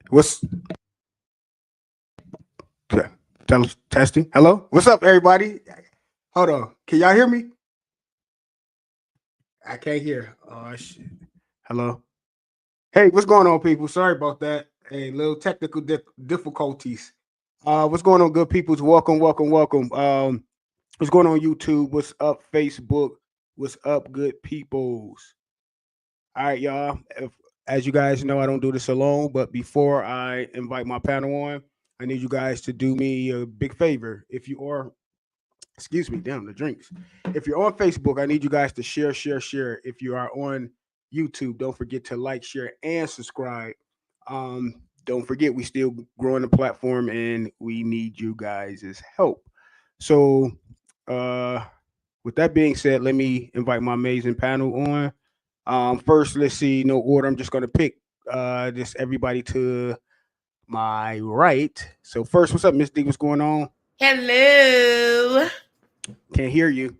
What's testing? Hello, what's up, everybody? Hold on, can y'all hear me? I can't hear. Oh shit. Hello. Hey, what's going on, people? Sorry about that. Hey, little technical difficulties. What's going on, good peoples? Welcome, welcome, welcome. What's going on, YouTube? What's up, Facebook? What's up, good peoples? All right, y'all. As you guys know, I don't do this alone, but before I invite my panel on, I need you guys to do me a big favor. If you are, excuse me, damn the drinks. If you're on Facebook, I need you guys to share, share, share. If you are on YouTube, don't forget to like, share, and subscribe. Don't forget, we still growing the platform, and we need you guys' help. So, uh, with that being said, let me invite my amazing panel on. First, let's see, no order. I'm just gonna pick just everybody to my right. So first, what's up, Miss D? What's going on? Hello. Can't hear you.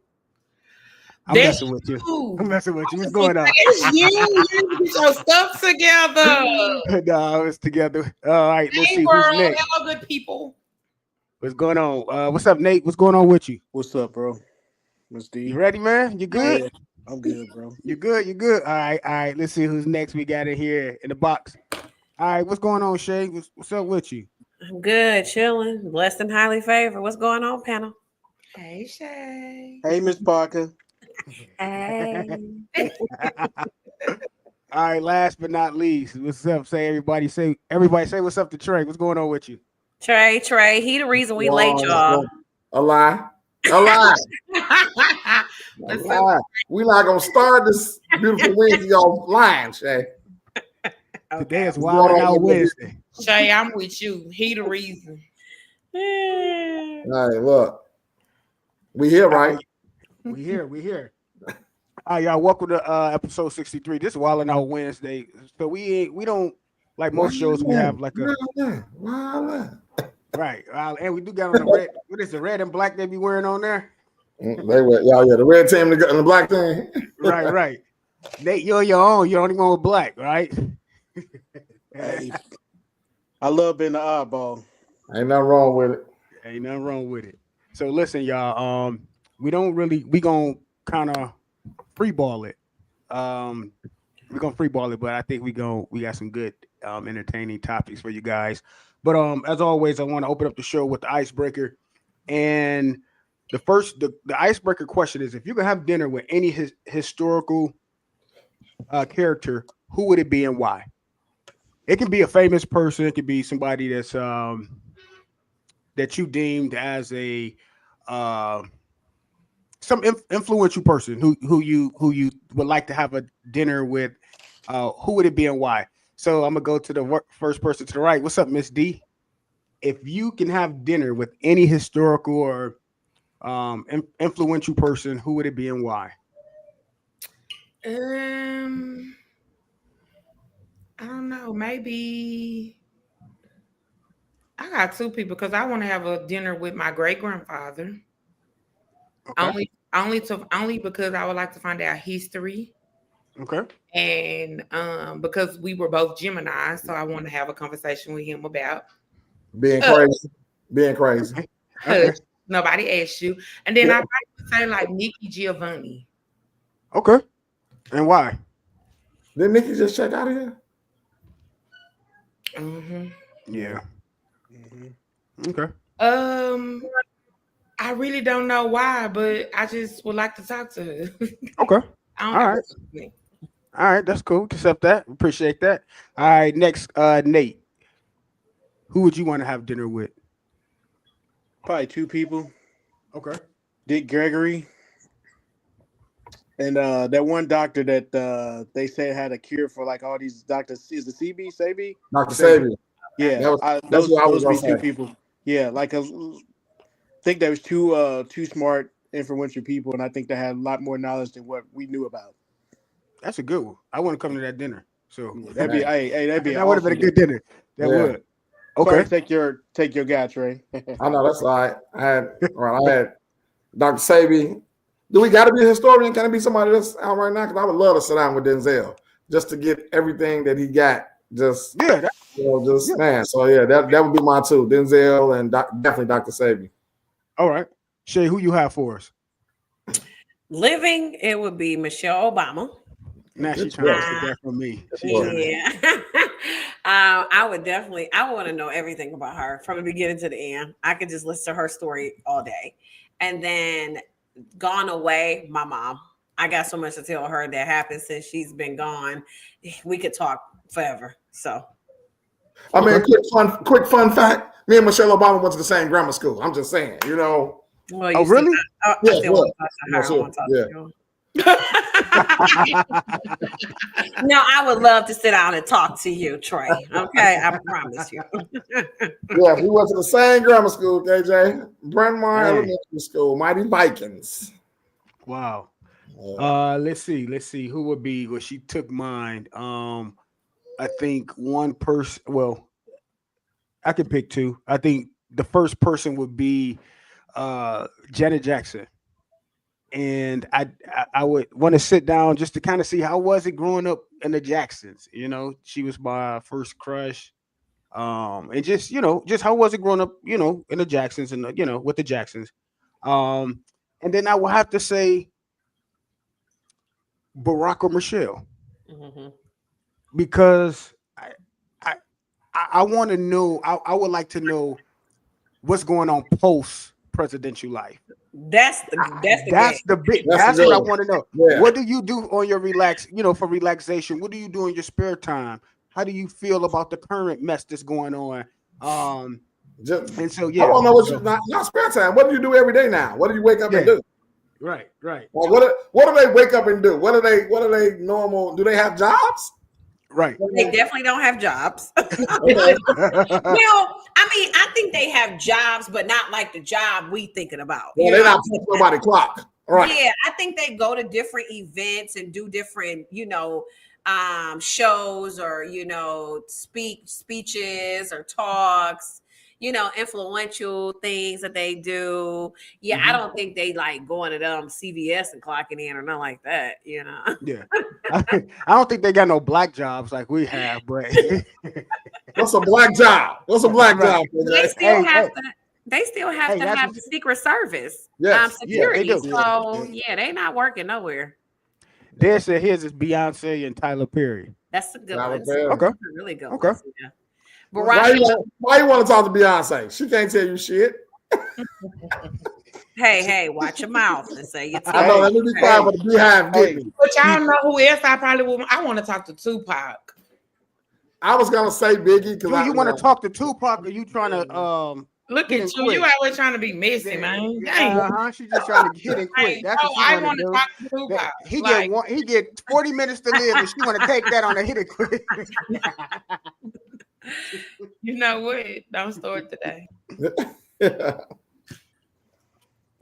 I'm That's messing with you. you. I'm messing with you. What's going on? It's you. You need to get your stuff together. No, it's together. All right, let's Hey, see who's world. next. Hello, good people. What's going on? What's up, Nate? What's going on with you? What's up, bro? Miss D. You ready, man? You good? Yeah, I'm good, bro. You good? You good? All right, all right. Let's see who's next. We got in here in the box. All right, what's going on, Shay? What's up with you? I'm good, chilling, blessed and highly favored. What's going on, panel? Hey, Shay. Hey, Miss Parker. Hey. All right, last but not least, what's up? Everybody say what's up to Trey. What's going on with you? Trey, he the reason we late, y'all. A lie. A lie. A lie. We're not gonna start this beautiful Wednesday off lying, Shay. Today is Wild Out Wednesday. Shay, I'm with you. He the reason. All right, look. We here, right? We here. All right, y'all. Welcome to episode 63. This is Wild Out Wednesday. So we don't like most shows. We have like a right, and we do got on the red. What is the red and black they be wearing on there? They were, yeah, the red team and the black team. Right. Nate, you're your own. You're the only one with black, right? Hey, I love being the oddball. Ain't nothing wrong with it. Ain't nothing wrong with it. So listen, y'all. We gonna kind of freeball it. We're gonna freeball it, but I think we got some good entertaining topics for you guys. But as always, I want to open up the show with the icebreaker. And the icebreaker question is: if you could have dinner with any historical character, who would it be and why? It can be a famous person. It could be somebody that's that you deemed as a some influential person who you would like to have a dinner with. Who would it be and why? So I'm gonna go to the first person to the right. What's up, Miss D? If you can have dinner with any historical or influential person, who would it be and why? I don't know. Maybe I got two people because I want to have a dinner with my great grandfather. Okay. Only because I would like to find out history. Okay. And because we were both Gemini, so I want to have a conversation with him about being crazy. Being crazy. Okay. Nobody asked you. And then I would say like Nikki Giovanni. Okay. And why? Did Nikki just check out of here? Mm-hmm. Yeah. Mm-hmm. Okay. I really don't know why, but I just would like to talk to her. Okay. All right. All right, that's cool. Accept that. Appreciate that. All right, next, Nate. Who would you want to have dinner with? Probably two people. Okay. Dick Gregory. And that one doctor that they said had a cure for like all these doctors. Is it CB? Sabi? Dr. Sabi. Yeah. That's what I was those going to be two say. people. Yeah, like I think there was two smart, influential people, and I think they had a lot more knowledge than what we knew about. That's a good one. I want to come to that dinner. So that'd be that'd be that would have been a good dinner. That would. Okay. Sorry, take your guy, Trey. I know that's all right. I had Dr. Sabi. Do we got to be a historian? Can it be somebody that's out right now? Because I would love to sit down with Denzel just to get everything that he got Just Yeah. man. So yeah, that would be mine too. Denzel and definitely Dr. Sabi. All right. Shay, who you have for us? Living, it would be Michelle Obama. Now Good she's trying to choice. take that from me. Yeah. I would definitely, I want to know everything about her from the beginning to the end. I could just listen to her story all day. And then gone away, my mom. I got so much to tell her that happened since she's been gone. We could talk forever. So I mean, quick fun fact. Me and Michelle Obama went to the same grammar school. I'm just saying, you know. well, Oh, really? I still want to talk to her. I Sure. want to talk to you. No, I would love to sit down and talk to you, Trey. Okay, I promise you. Yeah, we went to the same grammar school, KJ. Bryn Mawr Elementary School, Mighty Vikings. Wow. Let's see who would be. Well, she took mine. I think one person. Well, I could pick two. I think the first person would be Janet Jackson, and I would want to sit down just to kind of see how was it growing up in the Jacksons. You know, she was my first crush. And just just how was it growing up? You know, in the Jacksons and with the Jacksons. And then I will have to say Barack or Michelle. Mm-hmm. Because I want to know. I would like to know what's going on post presidential life. That's what I want to know. Yeah. What do you do on your for relaxation? What do you do in your spare time? How do you feel about the current mess that's going on? And so I don't know what you not spare time. What do you do every day now? What do you wake up and do? Right. Well, what do they wake up and do? What are they normal? Do they have jobs? Right. They definitely don't have jobs. Okay. Well, I mean, I think they have jobs, but not like the job we thinking about. Well, they're not punching nobody's clock. Right. Yeah, I think they go to different events and do different, shows or speeches or talks. Influential things that they do. Yeah, I don't think they like going to CVS and clocking in or nothing like that, Yeah. I don't think they got no black jobs like we have, but what's a black job? job? They still have to have the Secret Service security. Yeah, they do. So they not working nowhere. There said his is Beyonce and Tyler Perry. That's a good one. Okay. Really good. Okay. Yeah. But why you want to talk to Beyonce? She can't tell you shit. Hey, watch your mouth and say you. I know. Let me be quiet, but the beehive get me. But y'all know who else I probably would. I want to talk to Tupac. I was gonna say Biggie because you want to talk to Tupac, or you trying to look at you? You always trying to be messy, man. She's just trying to get it quick. That's what she want to do. Talk to Tupac. He get 40 minutes to live, and she want to take that on a hit it quick. You know what? Don't start today.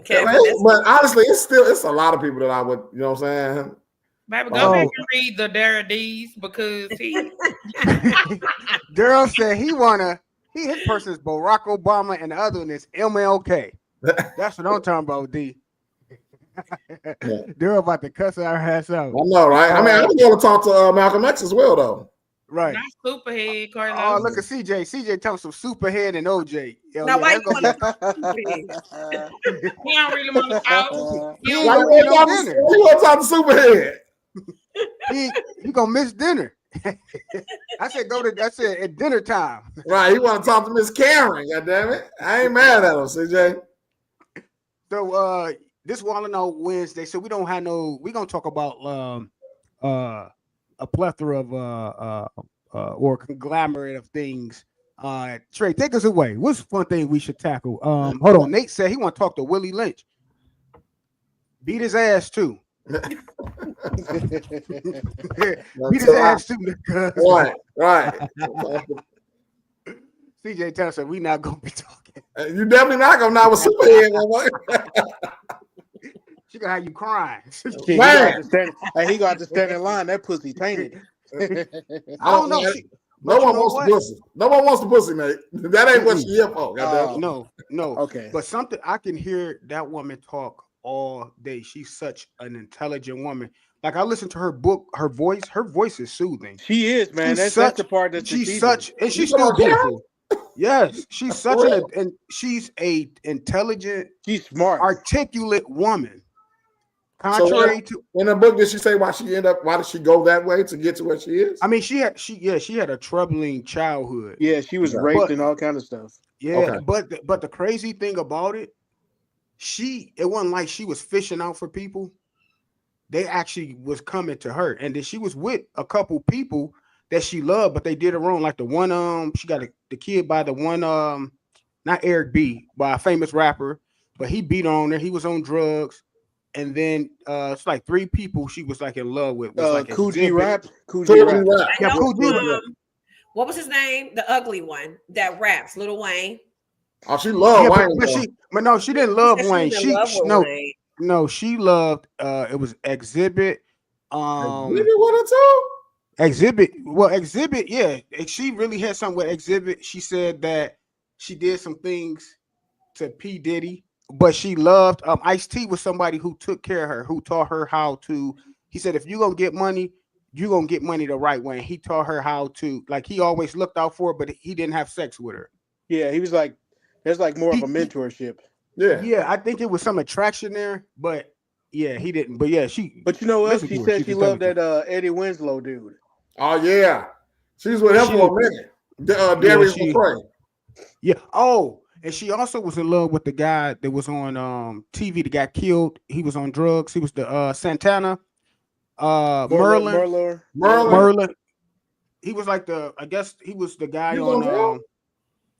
Okay, but honestly, it's a lot of people that I would, you know what I'm saying? Baby, go back and read the Dara D's because he Daryl said his person is Barack Obama and the other one is MLK. That's what I'm talking about, D. They're about to cuss our ass out. I know, right? I mean, I was going to talk to Malcolm X as well, though. Right. Not Superhead, Carlos. Oh, look at CJ. CJ telling some Superhead and OJ. Now, why you want to He don't really want to talk. You want to talk to Superhead? He gonna miss dinner. I said at dinner time. Right. He want to talk to Miss Karen. God damn it. I ain't mad at him, CJ. So this Wildlin on Wednesday. So we don't have we're gonna talk about a plethora of or conglomerate of things. Trey, take us away. What's one thing we should tackle? Hold on. Nate said he want to talk to Willie Lynch. Beat his ass too. Beat his ass too. Right. CJ tells us we not gonna be talking. You definitely not gonna not with Superhead. She gonna have you crying. He gonna have to stand in line. That pussy tainted. I don't know. No one wants the pussy. No one wants the pussy, mate. That ain't what she here for. No. Okay. But something I can hear that woman talk all day. She's such an intelligent woman. Like I listened to her book, her voice is soothing. She is, man. She's That's the part that's she's deceiving. such, and she's You still talking about beautiful. Yes, she's such and she's a intelligent, She's smart. articulate woman. Contrary to in the book, did she say why did she go that way to get to where she is? I mean, she had a troubling childhood. Yeah, she was raped and all kind of stuff. Yeah, but the crazy thing about it, it wasn't like she was fishing out for people. They actually was coming to her, and then she was with a couple people that she loved, but they did her wrong. Like the one, she got the kid by the one, not Eric B, by a famous rapper, but he beat on her. He was on drugs. And then it's like 3 people she was like in love with. Was like Cool G Rap. I know, what was his name? The ugly one that raps, Lil Wayne. Oh, she loved Wayne. But no, she didn't love Wayne. Wayne. No, she loved it was Exhibit. Exhibit. Well, Exhibit, yeah. She really had something with Exhibit. She said that she did some things to P. Diddy. But she loved Ice-T was somebody who took care of her, who taught her how to. He said, if you're gonna get money, you're gonna get money the right way. And he taught her how to, like, he always looked out for her, but he didn't have sex with her. Yeah, he was like, there's like more of a mentorship. Yeah, I think it was some attraction there, but yeah, he didn't. But yeah, But you know what? She said she loved that Eddie Winslow dude. Oh yeah, she was with him for a minute. Darius McCray. Yeah. Oh. And she also was in love with the guy that was on TV that got killed. He was on drugs. He was the Santana, Merlin. He was like I guess he was the guy on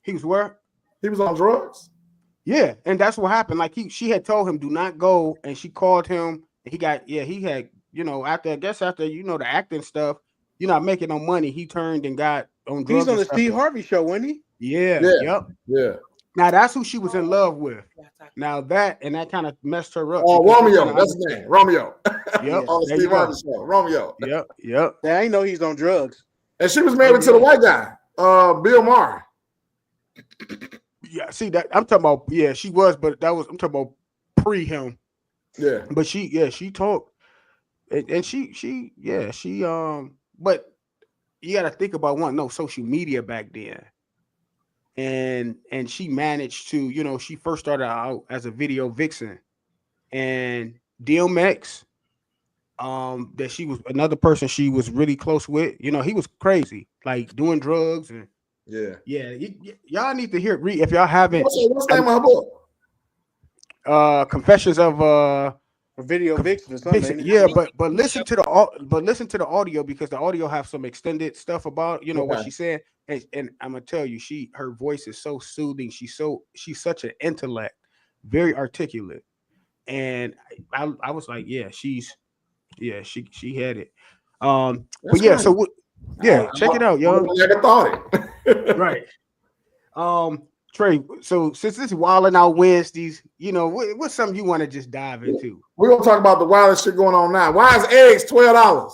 he was where? He was on drugs. Yeah, and that's what happened. Like she had told him do not go, and she called him. And he had after the acting stuff, you're not making no money. He turned and got on drugs. He's on the Steve Harvey show, wasn't he? Yeah. Yep. Yeah. Now that's who she was in love with. Now that kind of messed her up. Oh, Romeo, that's his name. Romeo. Yep. On the Steve Harvey show. Romeo. Yep. Yeah, I didn't know he's on drugs. And she was married to the white guy, Bill Maher. Yeah, see that I'm talking about. Yeah, she was, but I'm talking about pre him. Yeah. But she talked, and she but you got to think about social media back then. And she managed to, she first started out as a video vixen, and DMX, that she was another person she was really close with. He was crazy, like doing drugs and y'all need to read if y'all haven't. What's the name of her book? Confessions of a video vixen or something. Vixen. Yeah, but listen to the audio, because the audio have some extended stuff about what she said. And I'm gonna tell you, her voice is so soothing. She's such an intellect, very articulate, and I was like, she had it. But yeah, so check it out, y'all. Never thought it. Right. Trey. So since this is Wildlin Out Wednesdays, what's something you want to just dive into? We're gonna talk about the wildest shit going on now. Why is eggs $12?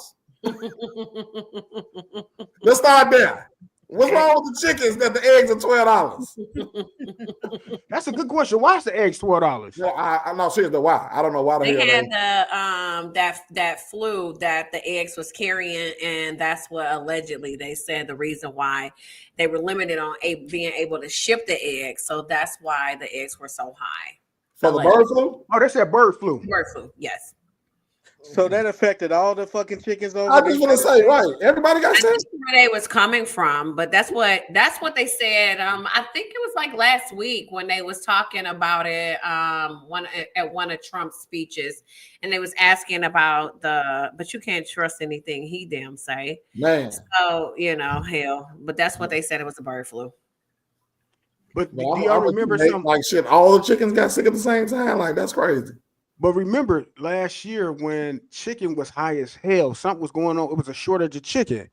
Let's start there. What's wrong with the chickens that the eggs are $12? That's a good question. Why is the eggs $12? Yeah, I'm not serious. Why? I don't know why they had that flu that the eggs was carrying, and that's what allegedly they said the reason why they were limited on being able to ship the eggs. So that's why the eggs were so high. For the bird flu? Oh, they said bird flu. Bird flu, yes. So that affected all the fucking chickens over. I just want to say, right? Everybody got sick. Where they was coming from, but that's what they said. I think it was like last week when they was talking about it. At one of Trump's speeches, and they was asking about but you can't trust anything he damn say. Man. So hell, but that's what they said. It was a bird flu. But do y'all remember something like shit? All the chickens got sick at the same time. Like that's crazy. But remember last year when chicken was high as hell, something was going on. It was a shortage of chicken,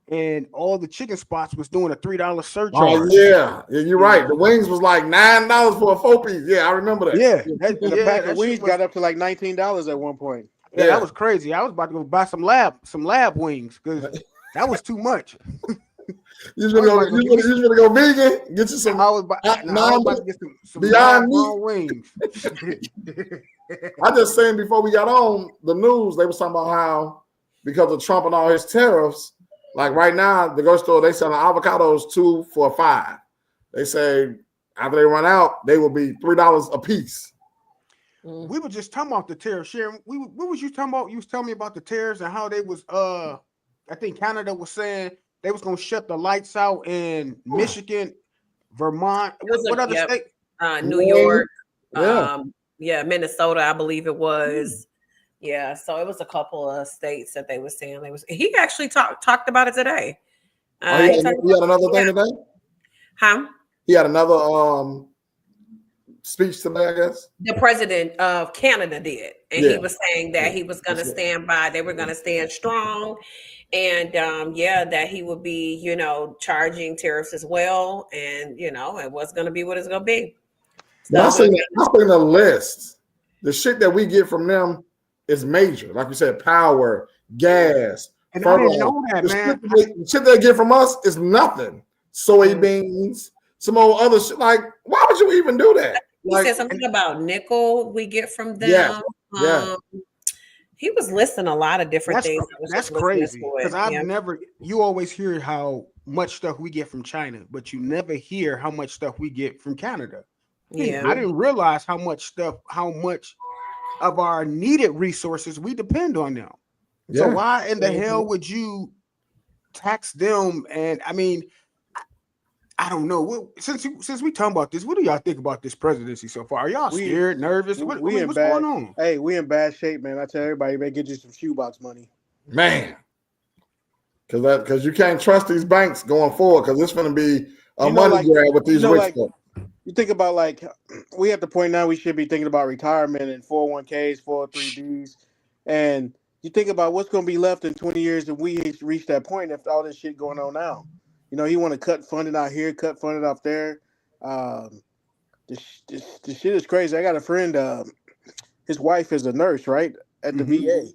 and all the chicken spots was doing a $3 surcharge. Oh yeah, you're right. The wings was like $9 for a 4-piece. Yeah, I remember that. Yeah, the pack of wings got up to like $19 at one point. Yeah, that was crazy. I was about to go buy some lab wings because that was too much. You gonna go vegan? Get you some. I was about to get some Beyond Meat wings. I just saying before we got on the news, they was talking about how because of Trump and all his tariffs, like right now, the grocery store, they selling avocados 2 for $5. They say after they run out, they will be $3 a piece. We were just talking about the tariffs, Sharon. What was you talking about? You was telling me about the tariffs and how they was I think Canada was saying they was gonna shut the lights out in Michigan, Vermont. What other state? New York. Yeah. Minnesota, I believe it was. Yeah, so it was a couple of states that they were saying they was. He actually talked about it today. He had another thing today. Huh? He had another speech today, I guess. The president of Canada did, and he was saying that he was going to stand by. They were going to stand strong, and that he would be, charging tariffs as well, and it was going to be what it's going to be. So, I seen the list. The shit that we get from them is major. Like you said, power, gas, and I didn't know that, man. The shit they get from us is nothing. Soybeans, some old other shit. Like, why would you even do that? He said something about nickel we get from them. Yeah. He was listing a lot of different things. That's crazy. Because you always hear how much stuff we get from China, but you never hear how much stuff we get from Canada. Yeah. I didn't realize how much of our needed resources we depend on them. Yeah. So why in the hell would you tax them? And I mean, I don't know. Since we talking about this, what do y'all think about this presidency so far? Are y'all scared, nervous? What's going on? Hey, we in bad shape, man. I tell everybody, man, get you some shoebox money, man. Because you can't trust these banks going forward. Because it's going to be a money grab with these rich folks. You think about we at the point now we should be thinking about retirement and 401ks, 403bs, and you think about what's going to be left in 20 years if we reach that point after all this shit going on now. He want to cut funding out here, cut funding out there. This shit is crazy. I got a friend. His wife is a nurse, right, at the VA.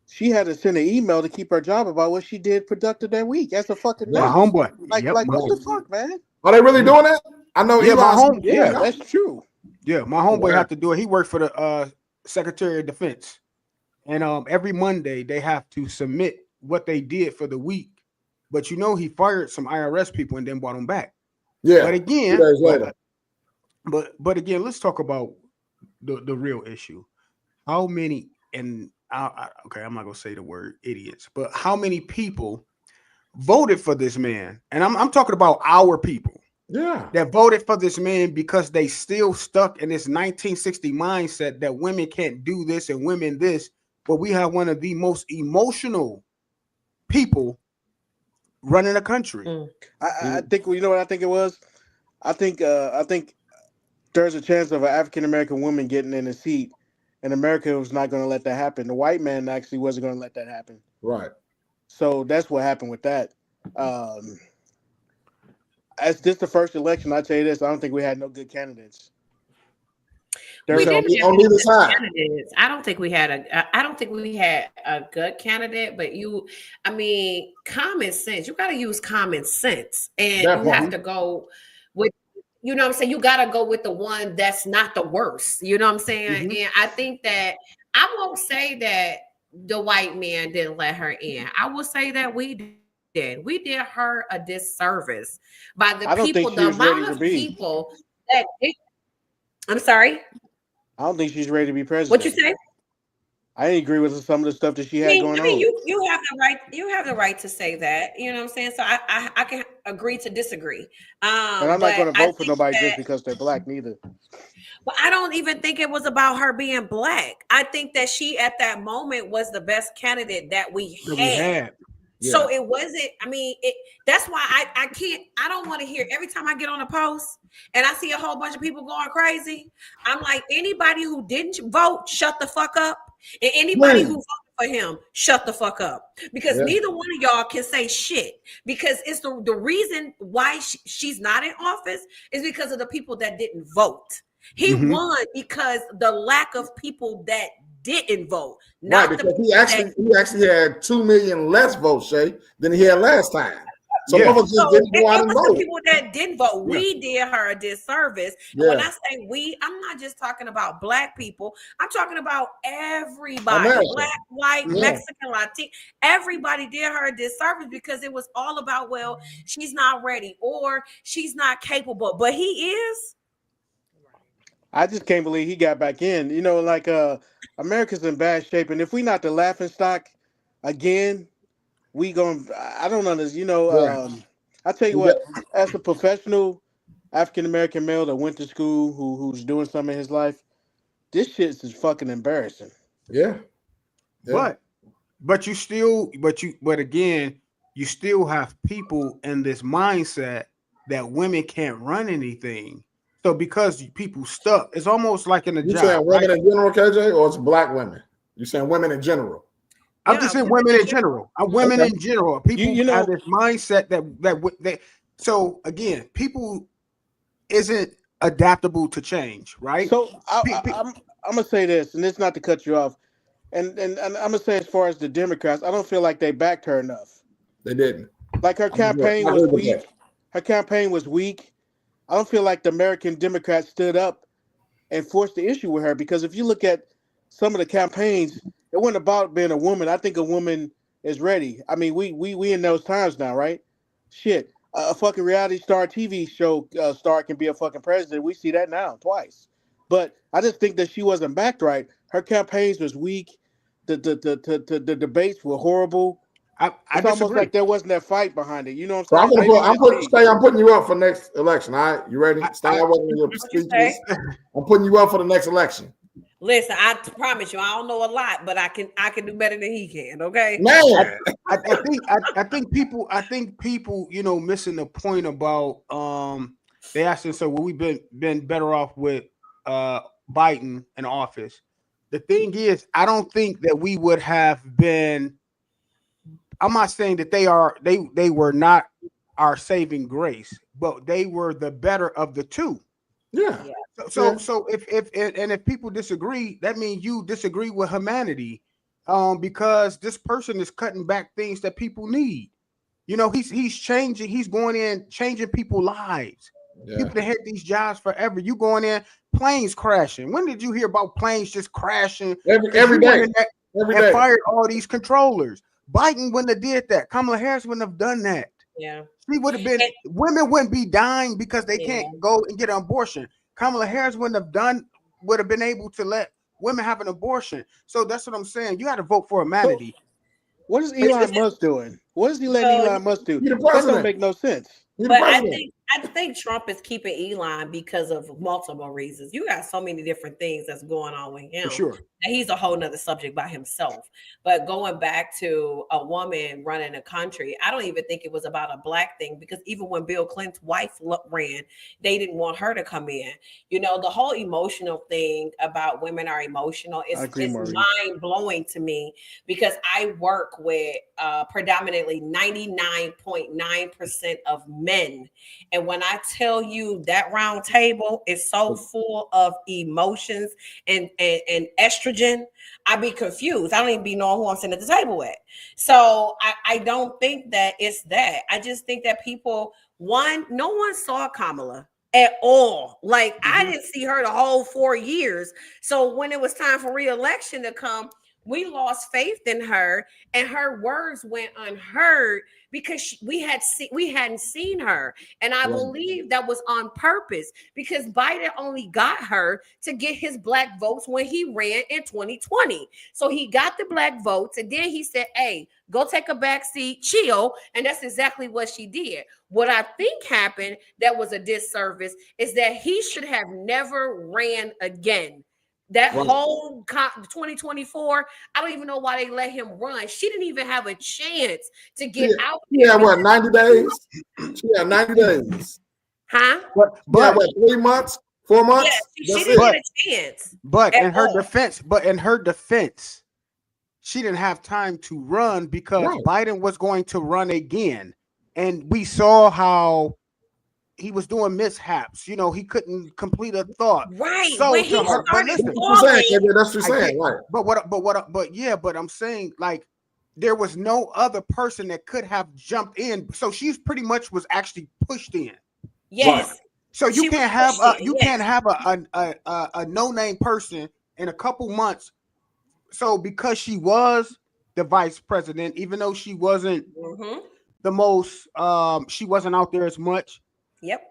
She had to send an email to keep her job about what she did productive that week. That's a fucking nurse. My homeboy. What the fuck, man? Are they really doing that? I know. Yeah, that's true. Yeah, my homeboy have to do it. He worked for the Secretary of Defense, and every Monday they have to submit what they did for the week. But he fired some IRS people and then brought them back. Yeah. But again, but again, let's talk about the real issue. How many? And okay, I'm not gonna say the word idiots, but how many people voted for this man? And I'm talking about our people. Yeah, that voted for this man because they still stuck in this 1960 mindset that women can't do this and women this, but we have one of the most emotional people running a country. I think what I think it was. I think there's a chance of an African American woman getting in a seat, and America was not going to let that happen. The white man actually wasn't going to let that happen. Right. So that's what happened with that. As this the first election, I tell you this, I don't think we had no good candidates. We didn't have good candidates. I don't think we had a good candidate, but common sense. You got to use common sense, and you have to go with, what I'm saying. You got to go with the one that's not the worst. You know what I'm saying? Mm-hmm. And I think that I won't say that the white man didn't let her in. I will say that we did. We did her a disservice by the people, the amount of people that I'm sorry. I don't think she's ready to be president. What you say? I didn't agree with some of the stuff that she had going on. You have the right. You have the right to say that. You know what I'm saying? So I can agree to disagree. And I'm not going to vote for nobody just because they're black, neither. But I don't even think it was about her being black. I think that she at that moment was the best candidate that we had. Yeah. So it wasn't, that's why I don't want to hear every time I get on a post and I see a whole bunch of people going crazy. I'm like, anybody who didn't vote, shut the fuck up. And anybody who voted for him, shut the fuck up. Because neither one of y'all can say shit. Because it's the reason why she's not in office is because of the people that didn't vote. He won because the lack of people that didn't vote. Right, because he actually had 2 million less votes, Shay, than he had last time. Some of us just So didn't go out it and was the vote. people that didn't vote. We did her a disservice. And when I say we, I'm not just talking about black people. I'm talking about everybody. America. Black, white, Mexican, Latino. Everybody did her a disservice because it was all about, well, she's not ready or she's not capable. But he is. I just can't believe he got back in. You know, like America's in bad shape, and if we not the laughing stock again, we going. I don't understand. You know, I tell you what, as a professional African American male that went to school, who's doing something in his life, this shit is fucking embarrassing. Yeah. But again, you still have people in this mindset that women can't run anything. So because people stuck, it's almost like in a You job. saying women in general, KJ, or it's black women? You saying women in general? I'm just saying women in general. Women in general. People have this mindset that. So again, people isn't adaptable to change, right? So I'm gonna say this, and it's not to cut you off, and I'm gonna say as far as the Democrats, I don't feel like they backed her enough. They didn't. Like her campaign was weak. Her campaign was weak. I don't feel like the American Democrats stood up and forced the issue with her, because if you look at some of the campaigns, it wasn't about being a woman. I think a woman is ready. I mean, we in those times now, right? Shit, a fucking reality star TV show star can be a fucking president. We see that now twice. But I just think that she wasn't backed right. Her campaigns was weak. The debates were horrible. It's almost like there wasn't that fight behind it. You know what I'm saying? I'm putting you up for next election. All right, you ready? Stay with your speeches. I'm putting you up for the next election. Listen, I promise you, I don't know a lot, but I can do better than he can. Okay, man. I think people, you know, missing the point about they asking, so well, we've been better off with Biden in office. The thing is, I don't think that we would have been. I'm not saying that they were not our saving grace, but they were the better of the two. Yeah. So if people disagree, that means you disagree with humanity, because this person is cutting back things that people need. You know, he's changing. He's going in changing people's lives. Yeah. People that had these jobs forever. You going in, planes crashing. When did you hear about planes just crashing every day? Every day. Fired all these controllers. Biden wouldn't have did that. Kamala Harris wouldn't have done that. Yeah. She would have been, women wouldn't be dying because they can't go and get an abortion. Kamala Harris would have been able to let women have an abortion. So that's what I'm saying. You got to vote for humanity. So, what is Elon Musk doing? What is he letting Elon Musk do? That don't make no sense. But I think Trump is keeping Elon because of multiple reasons. You got so many different things that's going on with him. For sure. And he's a whole nother subject by himself. But going back to a woman running a country, I don't even think it was about a black thing, because even when Bill Clinton's wife ran, they didn't want her to come in. You know, the whole emotional thing about women are emotional is mind blowing to me, because I work with predominantly 99.9% of men. And when I tell you that round table is so full of emotions and estrogen, I be confused. I don't even be knowing who I'm sitting at the table with. So I don't think that it's that. I just think that people, no one saw Kamala at all. Like, I didn't see her the whole 4 years. So when it was time for re-election to come, we lost faith in her, and her words went unheard because we hadn't seen her. And I believe that was on purpose, because Biden only got her to get his black votes when he ran in 2020. So he got the black votes, and then he said, hey, go take a back seat, chill. And that's exactly what she did. What I think happened that was a disservice is that he should have never ran again. That whole 2024, I don't even know why they let him run. She didn't even have a chance to get out. Yeah, what, 90 days? She had 90 days. Huh? But what, 3 months, 4 months? Yeah, she didn't get a chance. But in her defense, she didn't have time to run because Biden was going to run again. And we saw how he was doing mishaps. You know, he couldn't complete a thought. Right. So when he started that's what you're saying, right? But I'm saying, like, there was no other person that could have jumped in. So she's pretty much was actually pushed in. Yes. Right. So you She was can't have pushed in, you yes. can't have a no-name person in a couple months. So because she was the vice president, even though she wasn't the most, she wasn't out there as much. Yep.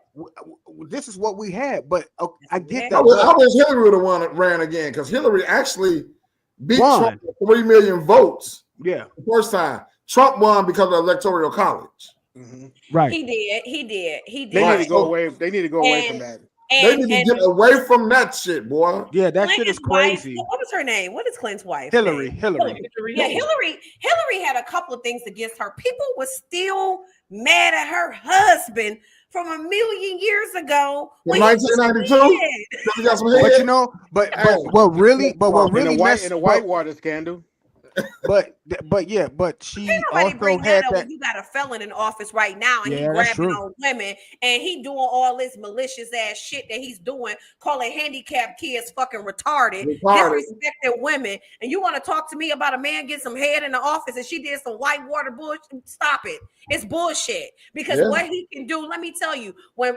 This is what we had, but I get I that. wish Hillary would have won it, ran again, because Hillary actually beat Trump with 3 million votes. Yeah, the first time. Trump won because of the Electoral College. Right. He did. They need to go away. They need to go away from that. They need to get away from that shit, boy. Yeah, that shit is crazy. What was her name? What is Clinton's wife? Hillary. Yeah, Hillary had a couple of things against her. People were still mad at her husband from a million years ago. In 1992? But you know, but what really messed in a Whitewater scandal. But she also had that. You got a felon in office right now, and Yeah, he that's grabbing true. on women, and he doing all this malicious ass shit that he's doing, calling handicapped kids fucking retarded. Disrespecting women. And you want to talk to me about a man getting some head in the office and she did some Whitewater bullshit? Stop it. It's bullshit. Because what he can do, let me tell you, when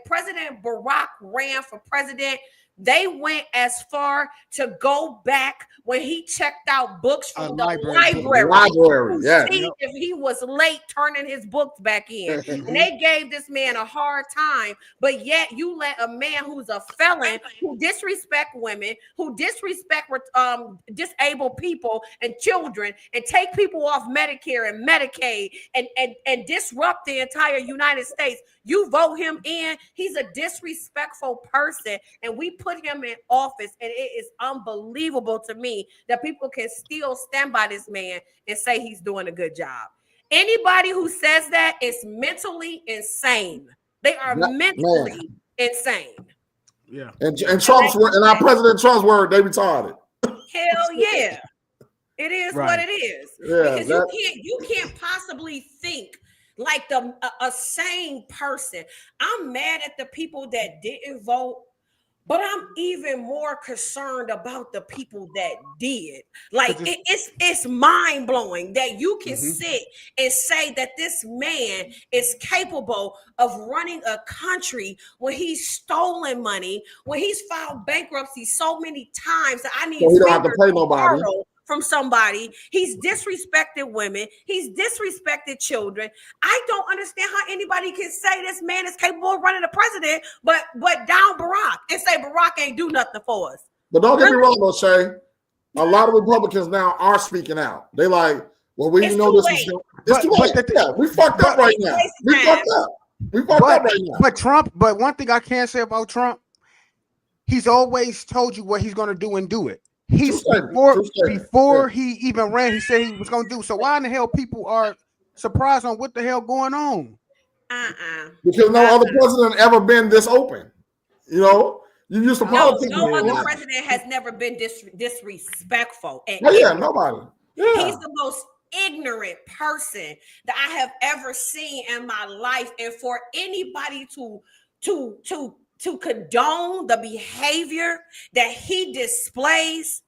President Barack ran for president, they went as far to go back when he checked out books from the library yeah. See if he was late turning his books back in. And they gave this man a hard time, but yet you let a man who's a felon, who disrespect women, who disrespect disabled people and children, and take people off Medicare and Medicaid and disrupt the entire United States. You vote him in. He's a disrespectful person, and we put him in office, and it is unbelievable to me that people can still stand by this man and say he's doing a good job. Anybody who says that is mentally insane. They are mentally insane. Yeah. And Trump's word, and our President Trump's word, they retarded. Hell yeah. It is what it is. Yeah, because you can't possibly think like a sane person. I'm mad at the people that didn't vote, but I'm even more concerned about the people that did. Like it's mind blowing that you can sit and say that this man is capable of running a country when he's stolen money, when he's filed bankruptcy so many times that I need so he don't have to pay nobody. From somebody. He's disrespected women. He's disrespected children. I don't understand how anybody can say this man is capable of running the president, but down Barack and say Barack ain't do nothing for us. But don't get me wrong, though, Shay. A lot of Republicans now are speaking out. They like, well, we know this is it's too late. Yeah, we fucked up right now. We fucked up. We fucked up right now. But one thing I can say about Trump, he's always told you what he's going to do and do it. He's before he even ran, he said he was going to do. So why in the hell people are surprised on what the hell going on? Because no other president ever been this open. You know, you used to politics. No other president has never been disrespectful. And nobody. Yeah. He's the most ignorant person that I have ever seen in my life, and for anybody to condone the behavior that he displays,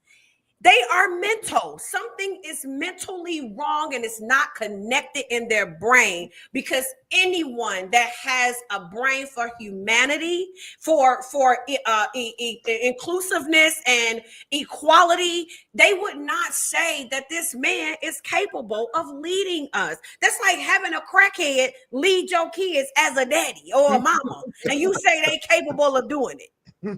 they are mental. Something is mentally wrong and it's not connected in their brain, because anyone that has a brain for humanity, for inclusiveness and equality, they would not say that this man is capable of leading us. That's like having a crackhead lead your kids as a daddy or a mama, and you say they capable of doing it. Like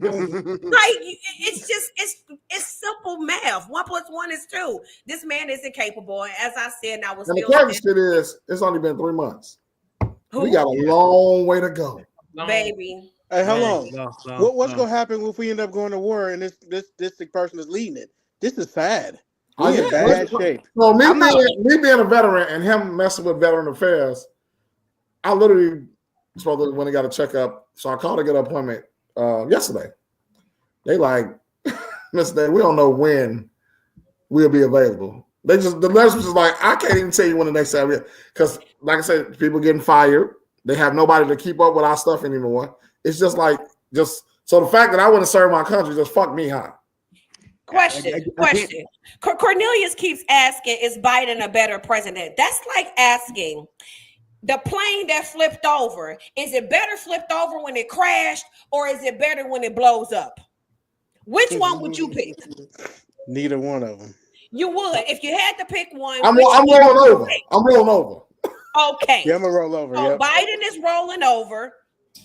it's simple math. 1 + 1 is 2. This man isn't capable, and as I said, and I was. And the crazy shit is, it's only been 3 months. We got a long way to go, baby. Hey, how long? What's gonna happen if we end up going to war and this person is leading it? This is sad. We're in bad shape. So me being a veteran and him messing with veteran affairs, I literally supposed to when he got a checkup, so I called to get an appointment yesterday. They like, Mr. Day, we don't know when we'll be available. The nurse was like, I can't even tell you when the next time, because like I said, people getting fired. They have nobody to keep up with our stuff anymore. It's just so the fact that I wouldn't serve my country just fucked me, huh? Question. Cornelius keeps asking, is Biden a better president? That's like asking the plane that flipped over, is it better flipped over when it crashed or is it better when it blows up? Which one would you pick? Neither one of them. You would. If you had to pick one. I'm rolling over. I'm rolling over. Okay. Yeah, I'm going to roll over. So Yep. Biden is rolling over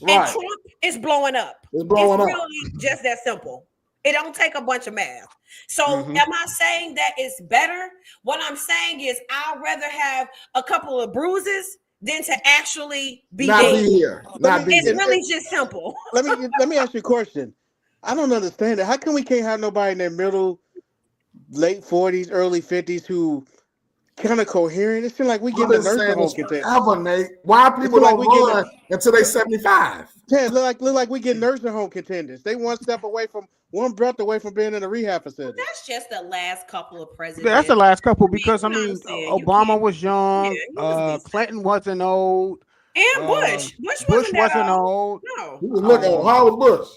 and Trump is blowing up. It's blowing up. Really just that simple. It don't take a bunch of math. So am I saying that it's better? What I'm saying is I'd rather have a couple of bruises than to actually be Not dead. be here. It's really just simple. Let me ask you a question. I don't understand it. How come we can't have nobody in their middle, late 40s, early 50s who kind of coherent? It seems like we get the nursing home contenders. Why people don't run until they 75? Yeah, look like we get nursing home contenders. They one breath away from being in a rehab facility. That's just the last couple of presidents. Yeah, that's the last couple because I mean, Obama was young, Clinton wasn't old, and Bush wasn't old. No, he was looking old. How old was Bush?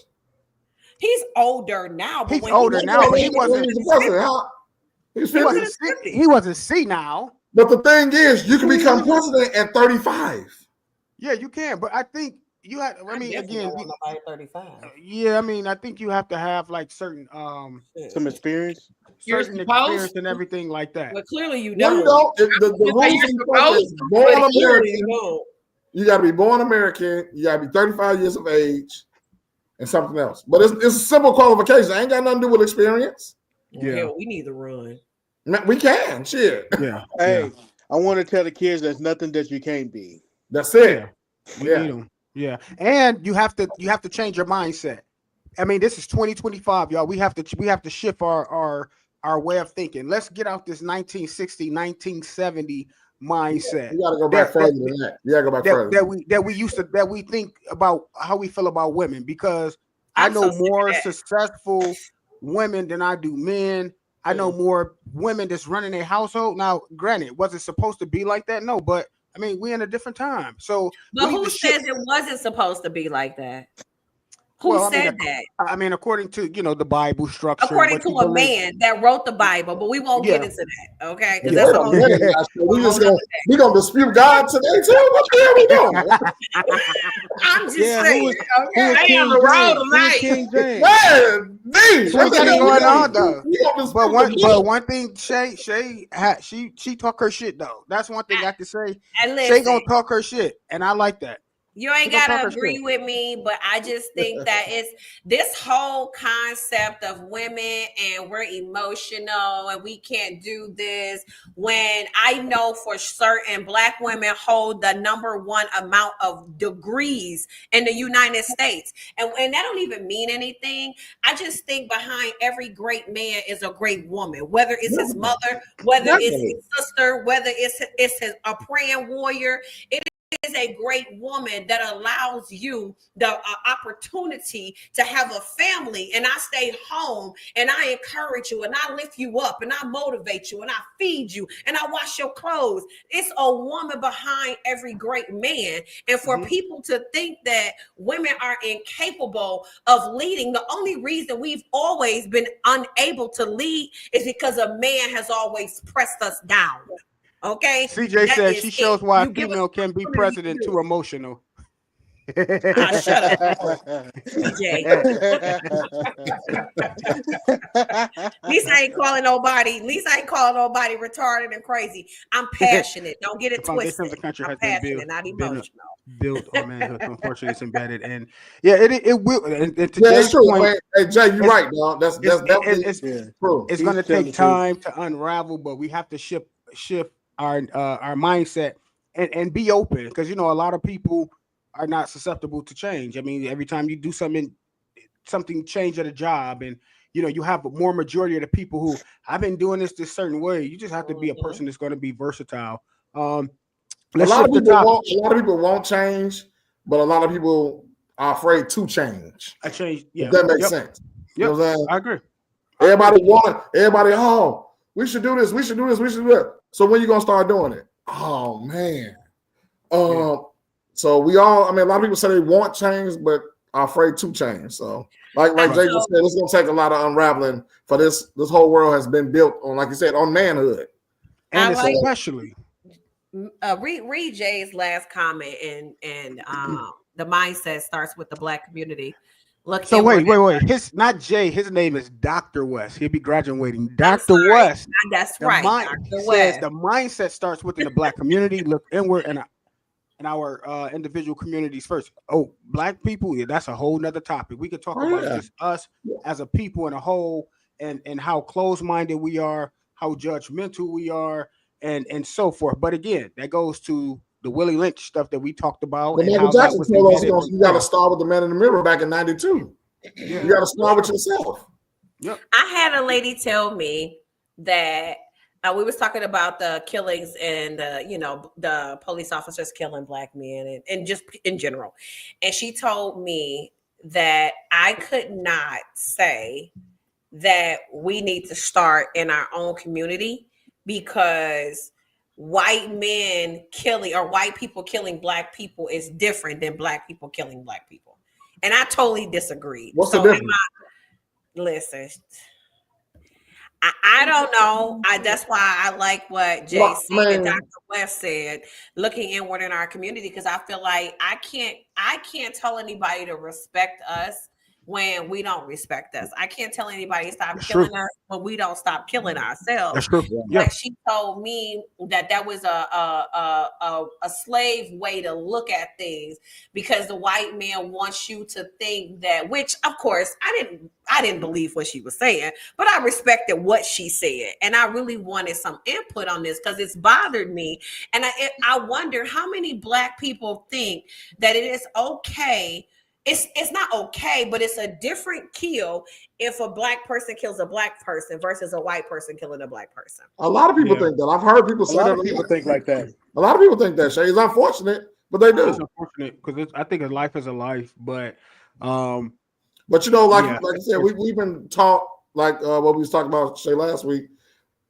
He's older now. He's older now, but he wasn't. He wasn't senile. But the thing is, you can become president at 35. Yeah, you can. But I think you have. I mean, again, nobody 35. Yeah, I mean, I think you have to have like certain some experience, experience and everything like that. Well, clearly you don't. The rules is born American. You got to be born American. You got to be 35 years of age. And something else, but it's a simple qualification. I ain't got nothing to do with experience. Yeah, we need to run. We can, shit. Yeah. Hey, I want to tell the kids there's nothing that you can't be. That's it. We need them. Yeah, and you have to change your mindset. I mean, this is 2025, y'all. We have to shift our way of thinking. Let's get out this 1960, 1970 mindset. You gotta go back further than that. You gotta go back further. That we think about how we feel about women, because I know more successful women than I do men. I know more women that's running a household. Now, granted, was it supposed to be like that? No, but I mean, we're in a different time. So, but who says it wasn't supposed to be like that? Who said that? I mean, according to the Bible structure. According to a man that wrote the Bible, but we won't get into that, okay? Because we're gonna dispute God today too. What the hell we doing? I'm just saying. I am a road tonight. Man, what's going on though? But one thing, she talk her shit though. That's one thing I can say. Shay gonna talk her shit, and I like that. You ain't gotta agree with me, but I just think that it's this whole concept of women and we're emotional and we can't do this, when I know for certain Black women hold the #1 amount of degrees in the United States. And that don't even mean anything. I just think behind every great man is a great woman, whether it's his mother, whether it's his sister, whether it's a praying warrior. It is a great woman that allows you the opportunity to have a family, and I stay home and I encourage you and I lift you up and I motivate you and I feed you and I wash your clothes. It's a woman behind every great man. And for people to think that women are incapable of leading, the only reason we've always been unable to lead is because a man has always pressed us down. Okay. CJ said she shows why a female can be president too emotional. Shut up, CJ. At least I ain't calling nobody retarded and crazy. I'm passionate. Don't get it twisted. The country I'm has passionate, not emotional. Built on manhood. Unfortunately, it's embedded, and it will. And that's true. Point, hey Jay, you're right, dog. That's true. It's going to take time to unravel, but we have to shift our mindset and be open, because a lot of people are not susceptible to change. I mean, every time you do something change at a job, and you have more majority of the people who I've been doing this certain way. You just have to be a person that's going to be versatile. A lot of people won't change, but a lot of people are afraid to change. Yeah, if that makes sense. Yeah, you know what I'm saying? I agree. Everybody, we should do this, we should do this, we should do that. So when you gonna start doing it? Oh man. So we all, a lot of people say they want change, but are afraid to change. So, like I Jay know. just said, it's gonna take a lot of unraveling for this. This whole world has been built on, like you said, on manhood. And I like especially read Jay's last comment and the mindset starts with the Black community. Look so inward. wait. His not Jay, his name is Dr. West. He'll be graduating. I'm Dr. sorry. West. That's The right. mind Dr. says West. the mindset starts within the Black community. Look inward and our individual communities first. Oh, Black people, yeah, that's a whole nother topic. We could talk about just us as a people in a whole, and how close-minded we are, how judgmental we are, and so forth. But again, that goes to the Willie Lynch stuff that we talked about, But and Michael how that Jackson was told us embedded. you got to start with the man in the mirror back in '92. Yeah. You got to start with yourself. Yep. I had a lady tell me that we was talking about the killings and the police officers killing Black men and just in general. And she told me that I could not say that we need to start in our own community because white men killing or white people killing Black people is different than Black people killing Black people. And I totally disagree. What's the difference? Listen, I don't know. That's why I like what Jay said and Dr. West said, looking inward in our community, because I feel like I can't tell anybody to respect us when we don't respect us. I can't tell anybody to stop killing us when we don't stop killing ourselves. That's true. Yeah. Like she told me that was a slave way to look at things because the white man wants you to think that, which of course I didn't believe what she was saying, but I respected what she said. And I really wanted some input on this because it's bothered me. And I wonder how many Black people think that it is okay. It's not okay, but it's a different kill if a Black person kills a Black person versus a white person killing a Black person. A lot of people think that. I've heard people say that. A lot of people think like that. A lot of people think that, Shay. It's unfortunate, but they do. It's unfortunate because I think a life is a life, but But you know, like I said, we've been taught, like what we was talking about, Shay, last week.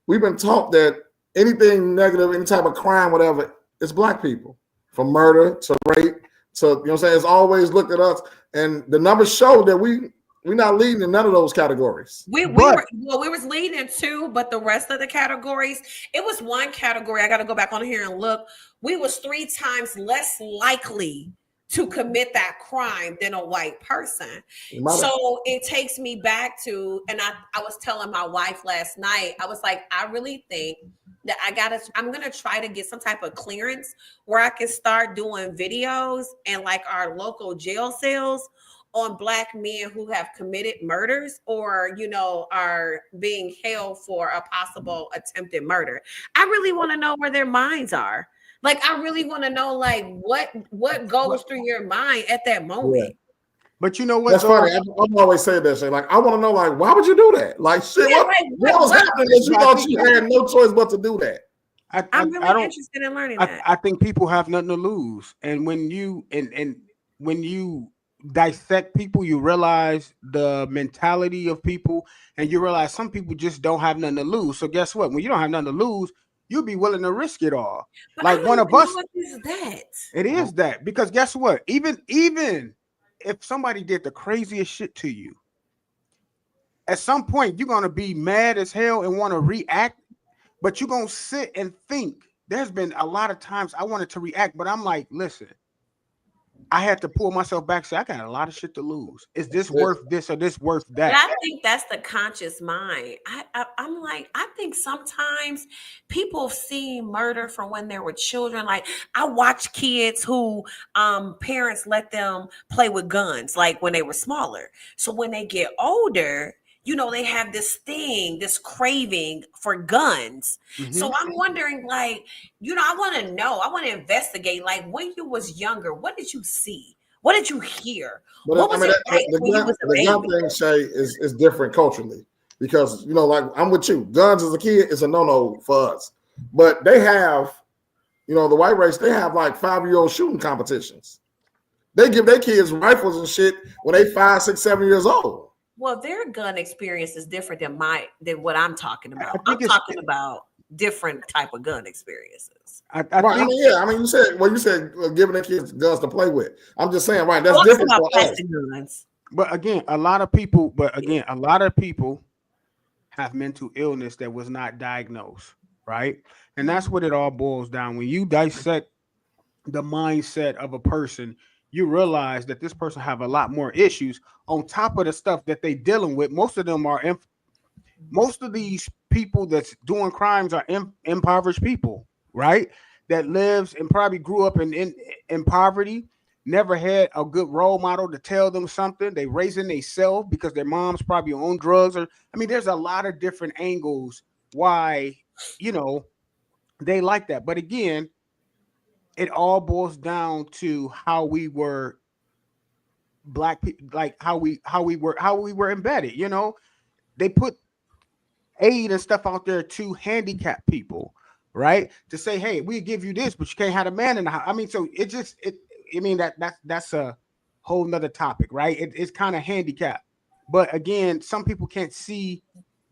We've been taught that anything negative, any type of crime, whatever, it's Black people. From murder to rape to, you know what I'm saying, it's always looked at us. And the numbers show that we're not leading in none of those categories. We was leading in two, but the rest of the categories, it was one category. I got to go back on here and look. We was 3 times less likely to commit that crime than a white person. So it takes me back to, and I was telling my wife last night, I was like, I really think that I'm going to try to get some type of clearance where I can start doing videos and like our local jail cells on Black men who have committed murders or, are being held for a possible attempted murder. I really want to know where their minds are. Like, I really want to know, like, what goes through your mind at that moment. Yeah. But you know what? That's funny. I'm always saying that, Shay. Like, I want to know, like, why would you do that? Like, shit, what was happening that you thought you had no choice but to do that? I'm really interested in learning that. I think people have nothing to lose, and when you when you dissect people, you realize the mentality of people, and you realize some people just don't have nothing to lose. So guess what? When you don't have nothing to lose, you'll be willing to risk it all. But like one of us. What is that? It is that, because guess what? Even if somebody did the craziest shit to you, at some point you're gonna be mad as hell and want to react, but you're gonna sit and think. There's been a lot of times I wanted to react, but I'm like, listen, I had to pull myself back. Say, I got a lot of shit to lose. Is this worth this or this worth that? But I think that's the conscious mind. I'm like, I think sometimes people see murder from when they were children. Like, I watch kids who parents let them play with guns, like when they were smaller. So when they get older, they have this thing, this craving for guns. Mm-hmm. So I'm wondering, like, I want to know, I want to investigate, like, when you was younger, what did you see? What did you hear? But what was it like when you was a baby? The gun thing, Shay, is different culturally because, like, I'm with you. Guns as a kid is a no-no for us. But they have, the white race, they have, like, 5-year-old shooting competitions. They give their kids rifles and shit when they 5, 6, 7 years old. Well, their gun experience is different than what I'm talking about. I'm talking about different type of gun experiences. Right. I mean, yeah. I mean, you said giving the kids guns to play with. I'm just saying, right? That's Well, different about for us. plastic guns. But again, a lot of people have mental illness that was not diagnosed, right? And that's what it all boils down. When you dissect the mindset of a person, you realize that this person have a lot more issues on top of the stuff that they dealing with. Most of them are most of these people that's doing crimes are impoverished people, right? That lives and probably grew up in poverty, never had a good role model to tell them something. They raising themselves because their mom's probably on drugs, or I mean, there's a lot of different angles why they like that. But again, it all boils down to how we were black people, like how we were embedded. They put aid and stuff out there to handicapped people, right? To say, hey, we give you this, but you can't have a man in the house. I mean, so I mean, that's a whole nother topic, right? It's kind of handicapped. But again, some people can't see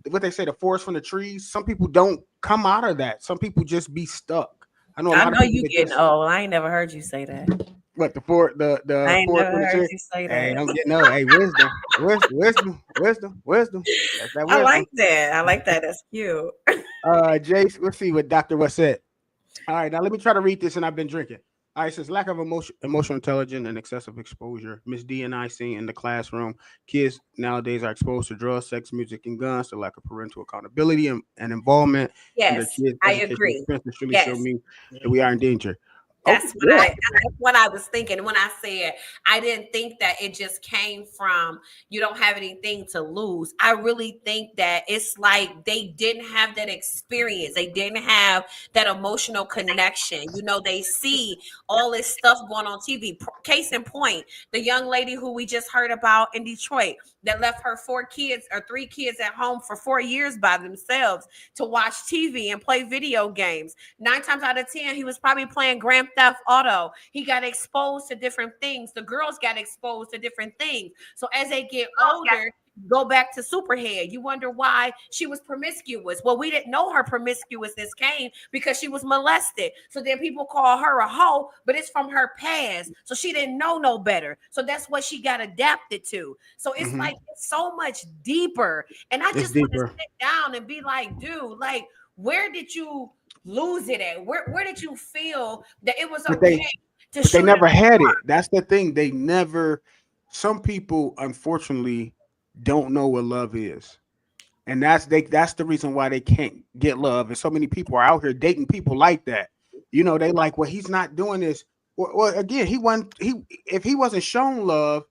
what they say, the forest from the trees. Some people don't come out of that. Some people just be stuck. I know a lot of people you getting old. I ain't never heard you say that. What the forest I ain't from never the heard tree? you say that. Hey, I'm getting old. Hey, wisdom. That's that wisdom. I like that. I like that. That's cute. Jace, let's see what Dr. West said. All right, now let me try to read this, and I've been drinking. All right, it says lack of emotional intelligence and excessive exposure. Miss D and I seen in the classroom, kids nowadays are exposed to drugs, sex, music, and guns. The lack of parental accountability and involvement in their Yes, kids' I education agree. experience really show Yes. me that we are in danger. That's what I was thinking when I said I didn't think that it just came from you don't have anything to lose. I really think that it's like they didn't have that experience. They didn't have that emotional connection. They see all this stuff going on TV. Case in point, the young lady who we just heard about in Detroit that left her 4 kids or 3 kids at home for 4 years by themselves to watch TV and play video games. 9 times out of 10, he was probably playing Grand Theft Auto. He got exposed to different things. The girls got exposed to different things. So as they get older, go back to Superhead. You wonder why she was promiscuous. Well, we didn't know her promiscuousness came because she was molested. So then people call her a hoe, but it's from her past. So she didn't know no better. So that's what she got adapted to. So it's like it's so much deeper. And I just want to sit down and be like, dude, like, where did you lose it at? Where did you feel that it was okay to shoot? They never had it. That's the thing. They never. Some people, unfortunately, don't know what love is, and that's the reason why they can't get love. And so many people are out here dating people like that. They like, well, he's not doing this. Well, again, if he wasn't shown love,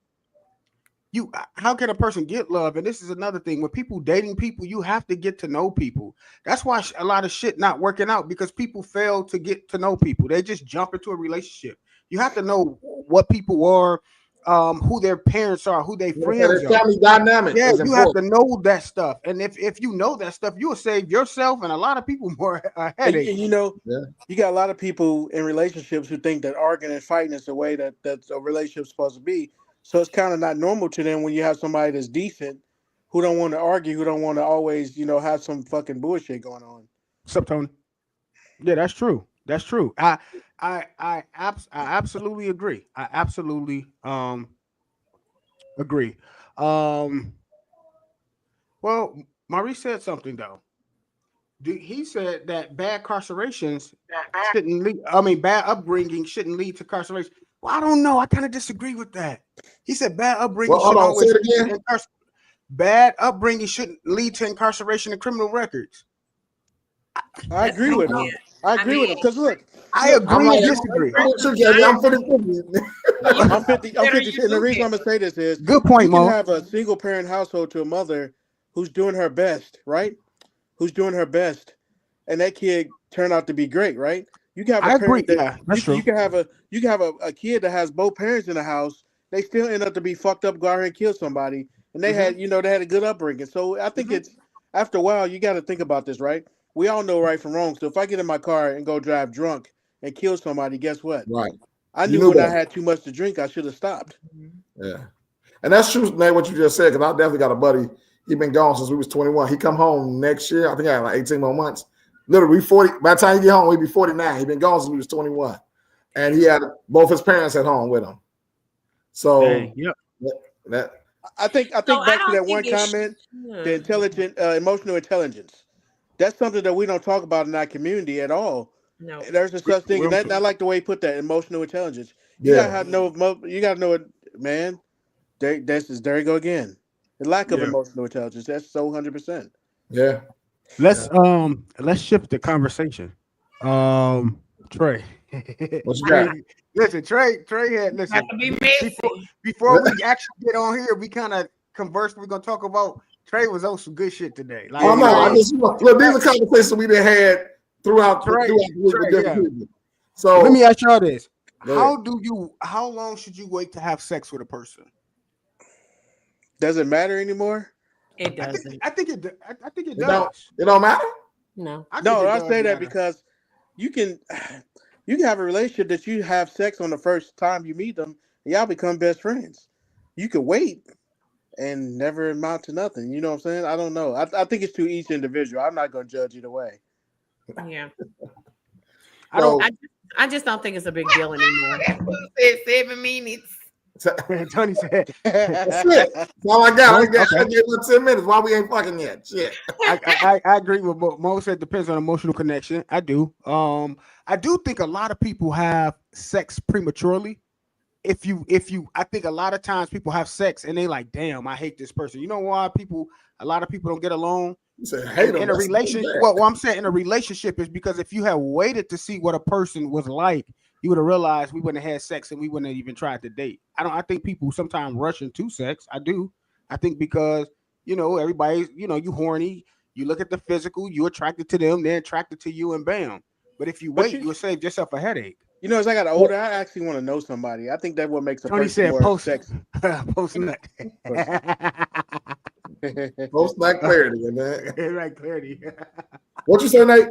how can a person get love? And this is another thing. When people dating people, you have to get to know people. That's why a lot of shit not working out, because people fail to get to know people. They just jump into a relationship. You have to know what people are, who their parents are, who their friends are. Family dynamic. Yeah, you have to know that stuff. And if you know that stuff, you will save yourself and a lot of people more headache. And you got a lot of people in relationships who think that arguing and fighting is the way that's a relationship's supposed to be. So it's kind of not normal to them when you have somebody that's decent, who don't want to argue, who don't want to always, have some fucking bullshit going on. What's up, Tony? Yeah, that's true. That's true. I absolutely agree. I absolutely agree. Well, Maurice said something though. He said that bad incarcerations shouldn't lead. I mean, bad upbringing shouldn't lead to incarceration. Well, I don't know. I kind of disagree with that. He said bad upbringing should always lead to bad upbringing shouldn't lead to incarceration and criminal records. I agree with him. I agree with him because look, I agree and disagree. I'm 50. I'm 50. And the reason I'm gonna say this is good point, Mo. You can have a single parent household to a mother who's doing her best, right? Who's doing her best, and that kid turned out to be great, right? You can have a parent that's true. You can have a kid that has both parents in the house. They still end up to be fucked up, go out here and kill somebody, and they had they had a good upbringing. So I think it's after a while you got to think about this, right? We all know right from wrong. So if I get in my car and go drive drunk and kill somebody, guess what? Right. I knew when I had too much to drink, I should have stopped. Yeah, and that's true, Nate, what you just said. Because I definitely got a buddy. He been gone since we was 21. He come home next year. I think I had like 18 more months. Literally 40. By the time he get home, he'd be 49. He'd been gone since he was 21, and he had both his parents at home with him. So Dang, yep. that I think So back to don't that think one it comment, should. the intelligent, emotional intelligence. That's something that we don't talk about in our community at all. No. There's a such thing, and Well, I like the way he put that emotional intelligence. You yeah. gotta have you gotta know it, man. There you go again. The lack of Yeah. emotional intelligence. That's so 100%. Yeah. let's shift the conversation. Trey. What you got? Trey had Got listen. to be messy. Before we actually get on here, we kind of conversed. We're gonna talk about Trey was on some good shit today. Like, Oh no, I just look. These are conversations we done had throughout the week with different people. So let me ask y'all this: go how long should you wait to have sex with a person? Does it matter anymore? It doesn't. I think it It does. don't matter. No. I say that because you can have a relationship that you have sex on the first time you meet them, and y'all become best friends. You could wait and never amount to nothing. You know what I'm saying? I don't know. I think it's to each individual. I'm not going to judge either way. Yeah. So, I just don't think it's a big deal anymore. Said 7 minutes. Tony said, that's it. That's all I got. Okay. I gave it 10 minutes. Why we ain't fucking yet? Shit. I agree with Mo said. Depends on emotional connection. I do. I do think a lot of people have sex prematurely. I think a lot of times people have sex and they like, damn, I hate this person. You know why a lot of people don't get along? You said hate them. In a relationship. Well, I'm saying in a relationship is because if you had waited to see what a person was like, you would have realized we wouldn't have had sex and we wouldn't have even tried to date. I think people sometimes rush into sex. I do. I think because, everybody's, you horny, you look at the physical, you're attracted to them, they're attracted to you, and bam. But if you wait, you'll save yourself a headache. As I got older, I actually want to know somebody. I think that what makes a Tony person said more post nut. Post like clarity, man. Right, clarity. What you say, Nate?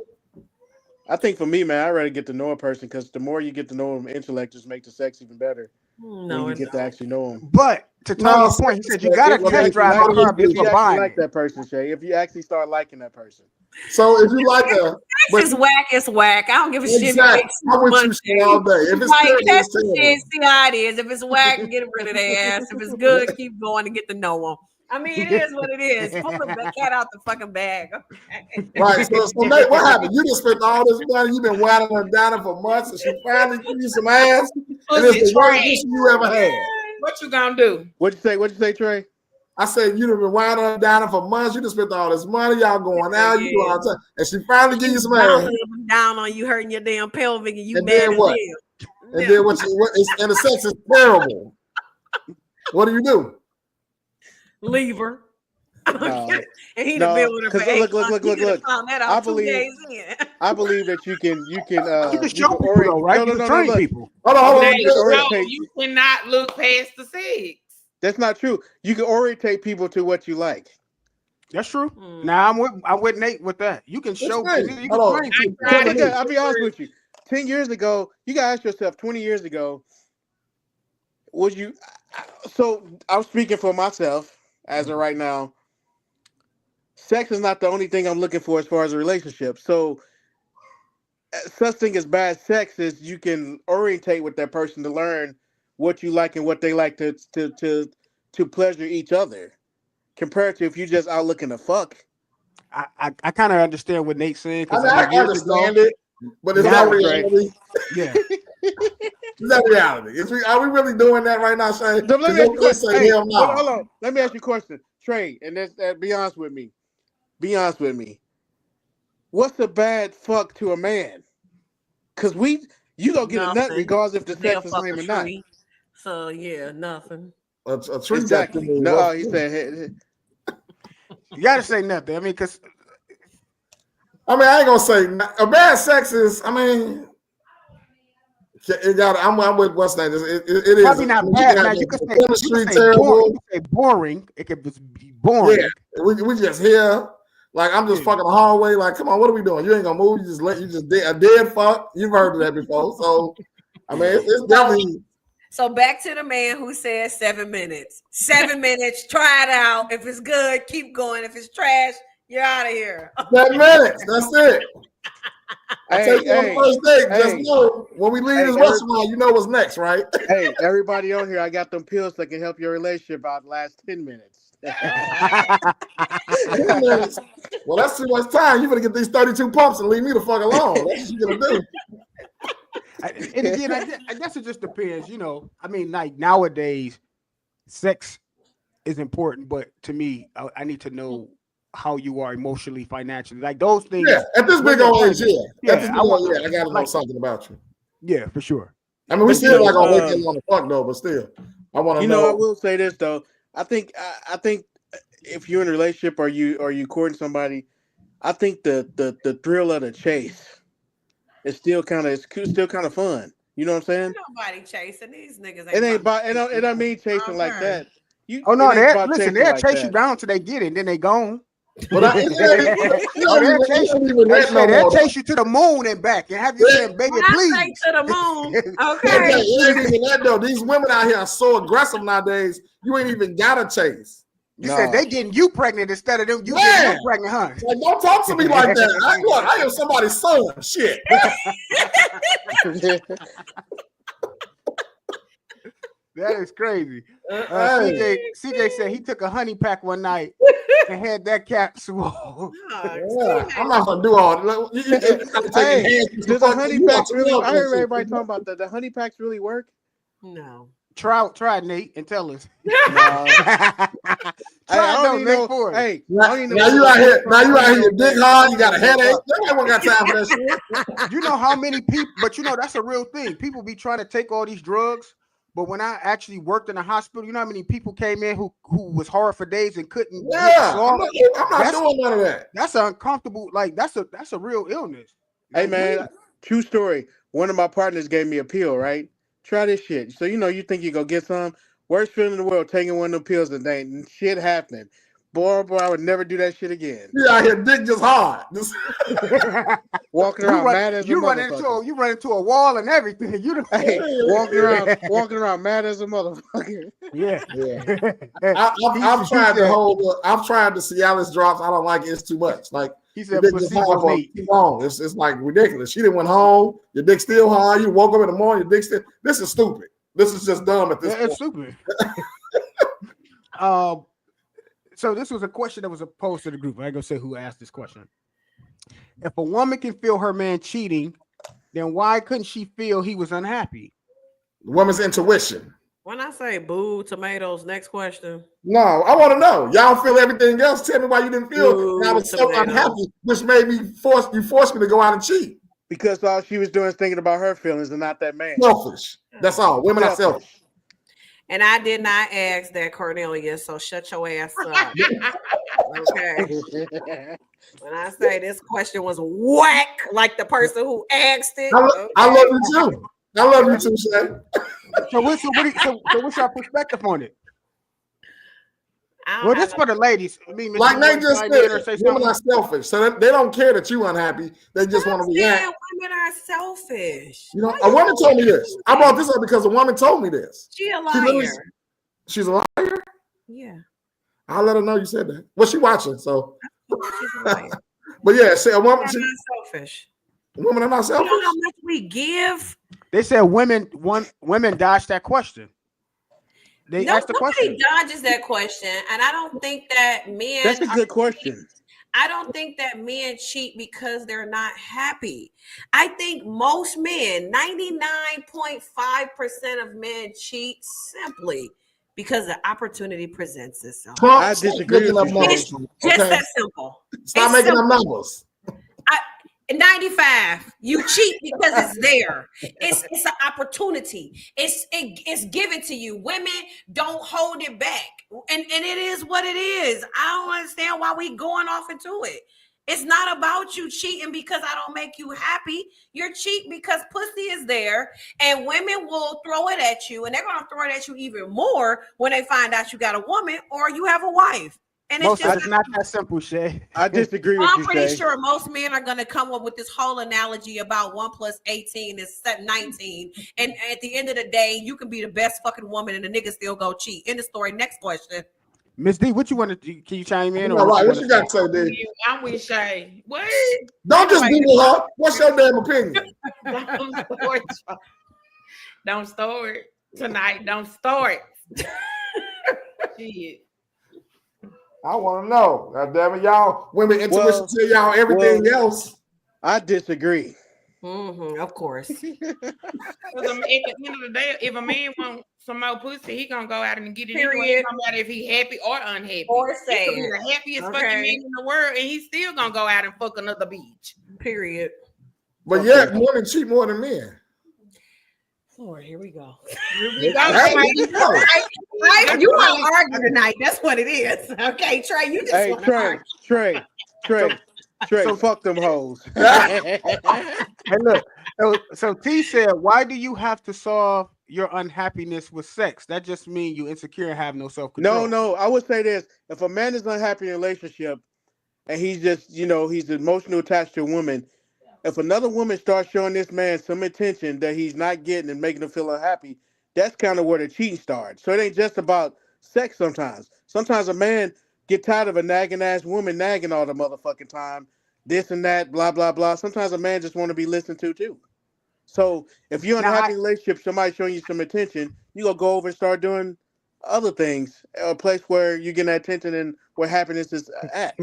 I think for me, man, I'd rather get to know a person because the more you get to know them, intellect just make the sex even better. No, when you get to actually know them. But to Tony's point, he said you gotta test drive the car before buying. Like that person, Shay. If you actually start liking that person. So if you like a sex is whack, it's whack. I don't give a shit. Exactly. I want you all day. If it's like, terrible, test it's the terrible. shit, see how it is. If it's whack, get rid of their ass. If it's good, keep going and get to know them. I mean, it is what it is. Pull the cat out the fucking bag. Okay? Right. So Nate, what happened? You just spent all this money. You've been winding her down for months, and she finally gave you some ass. And it's the worst pussy you ever had. What you gonna do? What'd you say, Trey? I said you've been winding her down for months. You just spent all this money. Y'all going out. You doing all the time, and she finally give you some ass. Down on you, hurting your damn pelvic, and you and mad then as what? hell. And then and the sex is terrible. What do? Leave her. No. And he'd have been with her for 8 look. I believe that you can you can show people though, right? You can train people. Hold on. You cannot look past the sex. That's not true. You can orientate people to what you like. That's true. Now I'm with Nate with that. You can show people. You can train people. I'll be honest with you. 10 years ago, you gotta ask yourself, 20 years ago, would you? So I'm speaking for myself as of right now. Sex is not the only thing I'm looking for as far as a relationship. So such thing as bad sex is you can orientate with that person to learn what you like and what they like to pleasure each other. Compared to if you just out looking to fuck. I kind of understand what Nate's saying. I understand it, but it's not reality. Yeah. It's not reality. Are we really doing that right now, Shane? Let me ask you a question. Hold on. Let me ask you a question. Trey, and be honest with me. Be honest with me. What's a bad fuck to a man? Because you gonna get a nut regardless if the sex is lame or not. So yeah, nothing. A tree exactly. No, he said. You gotta say nothing. I mean, because I ain't gonna say a bad sex is. It got. I'm with what's name. It is probably not bad. Now you can say terrible. You can say boring. It could be boring. Yeah, we just here. Like I'm just fucking the hallway. Like, come on, what are we doing? You ain't gonna move. You just a dead fuck. You've heard of that before. So it's definitely. So back to the man who said 7 minutes. 7 minutes. Try it out. If it's good, keep going. If it's trash, you're out of here. 7 minutes. That's it. I take you on the first date. Just know when we leave this restaurant, you know what's next, right? Hey, everybody on here, I got them pills that can help your relationship out the last 10 minutes. 10 minutes. Well, that's too much time. You're gonna get these 32 pumps and leave me the fuck alone. That's what you're gonna do. And again, I guess it just depends. You know, I mean, like nowadays, sex is important, but to me, I need to know how you are emotionally, financially, like those things. Yeah, at this big old age, yeah, I gotta know like, something about you. Yeah, for sure. I mean, we still not gonna wait that long to fuck though, but still, I want to know. You know, I will say this though. I think if you're in a relationship or you courting somebody, I think the thrill of the chase is still kind of fun. You know what I'm saying? Nobody chasing these niggas. It ain't about it don't mean chasing like that. Oh no, they'll chase you down till they get it, and then they gone. But they'll chase you to the moon and back and have you saying, baby, please. I say to the moon. Okay. It ain't even that though. These women out here are so aggressive nowadays. You ain't even gotta chase. You said they getting you pregnant instead of them you getting you pregnant, huh? Like, don't talk to me like that. I am somebody's son. Shit. That is crazy. CJ said he took a honey pack one night and had that cat swole. I'm not gonna do all that. Does the honey packs really? I heard everybody talking about that. The honey packs really work? No. Try Nate and tell us. I don't even know. Hey, now you out here, your dick hard, you got a headache. Everyone got time for that shit. You know how many people, but you know that's a real thing. People be trying to take all these drugs, but when I actually worked in a hospital, you know how many people came in who was hard for days and couldn't. Yeah, I'm not doing none of that. That's uncomfortable. Like that's a real illness. Hey man, true story. One of my partners gave me a pill, right? Try this shit. So you think you go get some. Worst feeling in the world, taking one of them pills and ain't shit happening. Boy, I would never do that shit again. Yeah, out here, dick just hard. Walking around mad as a motherfucker. You run into a wall and everything. Walking around mad as a motherfucker. Yeah. I've tried the Cialis drops. I don't like it. It's too much. Like he said, placebo too long. It's like ridiculous. She didn't went home. Your dick still hard. You woke up in the morning. Your dick still. This is stupid. This is just dumb at this point. It's stupid. So this was a question that was posed to the group. I ain't gonna say who asked this question. If a woman can feel her man cheating, then why couldn't she feel he was unhappy? The woman's intuition. When I say boo tomatoes, next question. No, I want to know. Y'all feel everything else. Tell me why you didn't feel. Boo, I was so unhappy, which made me forced me to go out and cheat. Because all she was doing is thinking about her feelings and not that man. Selfish. That's all. Women are selfish. And I did not ask that, Cornelius, so shut your ass up. Okay. When I say this question was whack, like the person who asked it. I love you too. I love you too, Shay. So what's your perspective on it? Well, this for the ladies. I mean, like they just said, women are selfish, so they don't care that you're unhappy. They just want to react. Women are selfish. You know, a woman told me this. I brought this up because a woman told me this. She a liar. She's a liar? Yeah. I'll let her know you said that. Well, she watching, so. She's a liar. But yeah, say a woman. Women are not selfish. Women are not selfish. You know how much we give? They said women dodged that question. They asked the question. Nobody dodges that question, and I don't think that men. That's a good question. I don't think that men cheat because they're not happy. I think most men, 99.5% of men, cheat simply because the opportunity presents itself. I disagree with you. It's just that simple. Stop making them numbers. 95, you cheat because it's there. It's an opportunity. It's given to you. Women don't hold it back, and it is what it is. I don't understand why we going off into it. It's not about you cheating because I don't make you happy. You're cheating because pussy is there, and women will throw it at you, and they're gonna throw it at you even more when they find out you got a woman or you have a wife. And it's not that simple, Shay. I disagree with you, I'm pretty sure most men are going to come up with this whole analogy about 1 + 18 is 19. And at the end of the day, you can be the best fucking woman and the nigga still go cheat. End of story. Next question. Miss D, what you want to do? Can you chime in? All right, what you got to say, D? I'm with Shay. What? Don't just be with her. What's your damn opinion? Don't store it tonight. Don't store it. Shit. I want to know. God damn it, y'all. Women intuition tell y'all everything else. I disagree. Of course. At the end of the day, if a man wants some more pussy, he gonna go out and get it anyway. No matter if he happy or unhappy. Or He could be sad. the happiest fucking man in the world, and he's still gonna go out and fuck another bitch. Period. But yet, women cheat more than men. Lord, here we go. You You want to argue tonight. That's what it is. Okay, Trey, you just want to argue. Trey, fuck them hoes. Hey, look. So T said, why do you have to solve your unhappiness with sex? That just means you insecure and have no self-control. No, I would say this. If a man is unhappy in a relationship and he's just, he's emotionally attached to a woman, if another woman starts showing this man some attention that he's not getting and making him feel unhappy, that's kind of where the cheating starts. So it ain't just about sex sometimes. Sometimes a man get tired of a nagging ass woman nagging all the motherfucking time, this and that, blah, blah, blah. Sometimes a man just want to be listened to too. So if you're in a happy relationship, somebody showing you some attention, you gonna go over and start doing other things, a place where you get that attention and where happiness is at.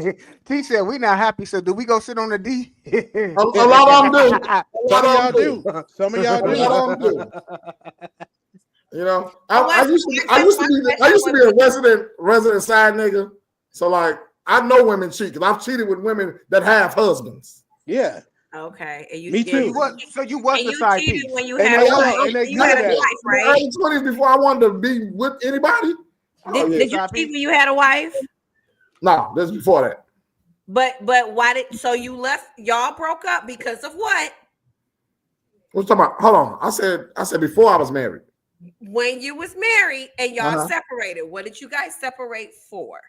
T said, we not happy, so do we go sit on the D? A lot of them do. Some of y'all do. Some of y'all A do. lot of them do. I used to be a resident side nigga. So like, I know women cheat because I've cheated with women that have husbands. Yeah. Okay. And Me too. So you was the side piece. When you And had they a are, wife, and they you good had at a it. wife, In right? the early 20s before I wanted to be with anybody. Did you cheat when you had a wife? No, this is before that. But why so you left? Y'all broke up because of what? What you talking about? Hold on. I said before I was married. When you was married and y'all separated, what did you guys separate for?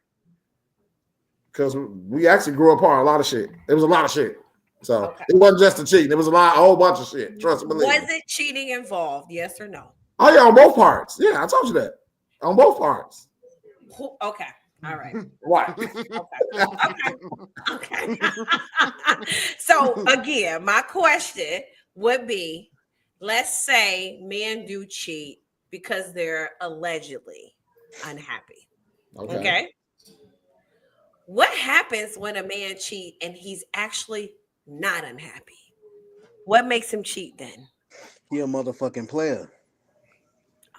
Because we actually grew apart a lot of shit. It was a lot of shit. So it wasn't just the cheating. It was a whole bunch of shit. Trust me. Was it cheating involved? Yes or no? Oh yeah, on both parts. Yeah, I told you that. On both parts. Okay. All right. Right. Okay. So again, my question would be, let's say men do cheat because they're allegedly unhappy. Okay. What happens when a man cheats and he's actually not unhappy? What makes him cheat then? He a motherfucking player.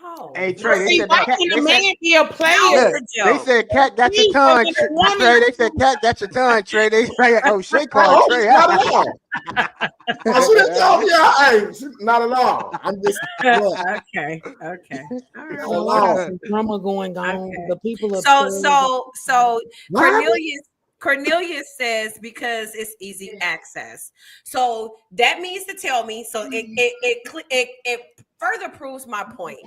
Oh, hey Trey, they said why can a man be a player? They said Cat got your tongue, Trey. They said Cat got your tongue, Trey. They say, oh shit, called Trey. Not at all. She didn't tell me. Hey, not at all. I'm just okay. All right. Drama going on. The people are so Cornelius says because it's easy access. So that means to tell me. So it further proves my point.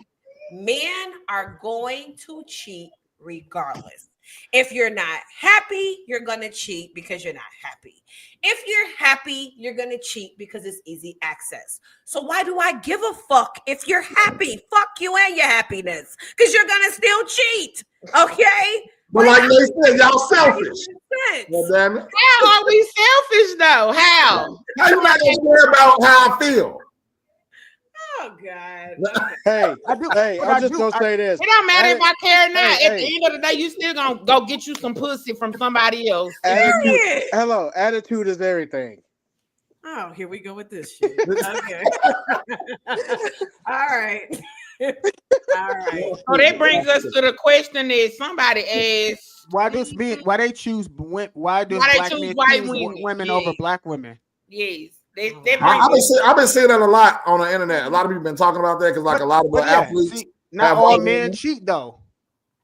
Men are going to cheat regardless. If you're not happy, you're going to cheat because you're not happy. If you're happy, you're going to cheat because it's easy access. So why do I give a fuck if you're happy? Fuck you and your happiness because you're going to still cheat. Okay? But like they said, y'all selfish. Well, damn it. How are we selfish though? How? How you not gonna care about how I feel? Oh God. Hey, I'm just gonna say this. It don't matter if I care or not. At the end of the day, you still gonna go get you some pussy from somebody else. Attitude is everything. Oh, here we go with this shit. Okay. All right. All right. So that brings us to the question that somebody asked: why do black men choose white women over black women? Yes. I've been seeing that a lot on the internet. A lot of people been talking about that because like a lot of the athletes. Not all men cheat though.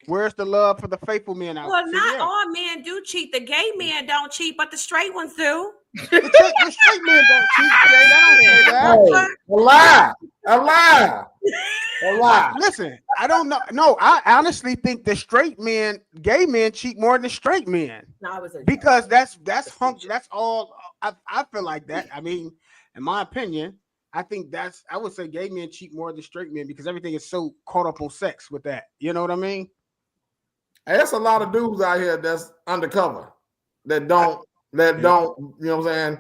Where's the love for the faithful men out? Well, not all men do cheat. The gay men don't cheat, but the straight ones do. The straight men don't cheat. I don't say that. A lie. Listen, I don't know. No, I honestly think the gay men cheat more than straight men. No, because that's all. I feel like that. I mean, in my opinion, I would say gay men cheat more than straight men because everything is so caught up on sex with that. You know what I mean? There's a lot of dudes out here that's undercover that don't, you know what I'm saying?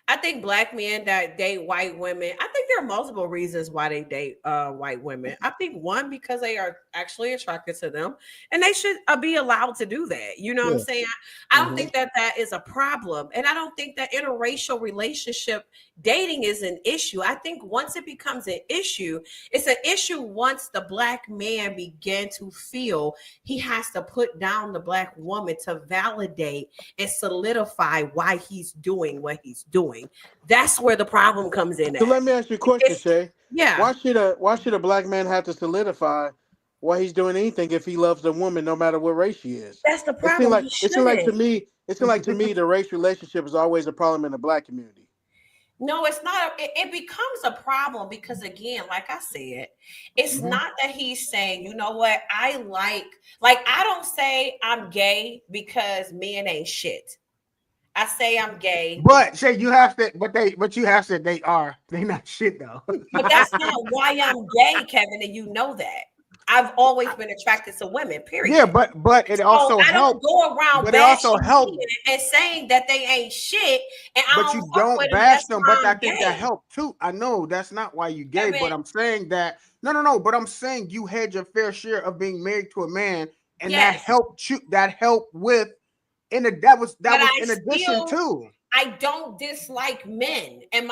I think black men that date white women, I think there are multiple reasons why they date white women. I think one, because they are actually attracted to them and they should be allowed to do that. You know what I'm saying? I don't think that is a problem. And I don't think that interracial relationship dating is an issue. I think once it becomes an issue, it's an issue once the black man began to feel he has to put down the black woman to validate and solidify why he's doing what he's doing. That's where the problem comes in. So let me ask you a question, Shay. Yeah. Why should a black man have to solidify why he's doing anything if he loves a woman no matter what race she is? That's the problem. It seems like to me the race relationship is always a problem in the black community. No, it's not. It becomes a problem because, again, like I said, it's not that he's saying, you know what, I don't say I'm gay because men ain't shit. I say I'm gay. But Shay, you have to, but you have said they're not shit though. But that's not why I'm gay, Kevin, and you know that. I've always been attracted to women, period. Yeah, but it also helps. I don't go around but it also helps and saying that they ain't shit. And but you don't bash them. But I think that helped too. I know that's not why you gay, but I'm saying that no. But I'm saying you had your fair share of being married to a man, and that helped you. That helped with. That was in addition to. I don't dislike men, and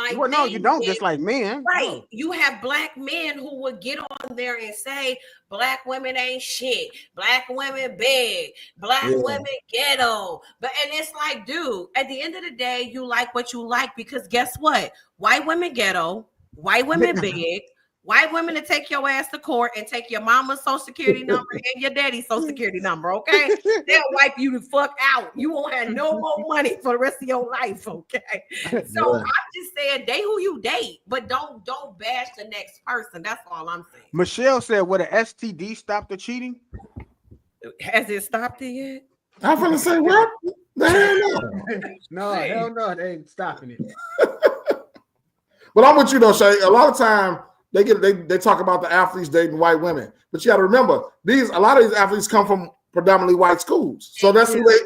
you don't dislike men, right? No. You have black men who would get on there and say black women ain't shit, black women big, black women ghetto, and it's like, dude, at the end of the day, you like what you like because guess what? White women ghetto, white women big. White women to take your ass to court and take your mama's social security number and your daddy's social security number, okay? They'll wipe you the fuck out. You won't have no more money for the rest of your life, okay? So I'm just saying, date who you date, but don't bash the next person. That's all I'm saying. Michelle said, "Would an STD stop the cheating?" Has it stopped it yet? I'm gonna say what? The hell no, hell no, they ain't stopping it. But I'm with you though, Shay. A lot of time. They talk about the athletes dating white women, but you got to remember a lot of these athletes come from predominantly white schools, so that's who they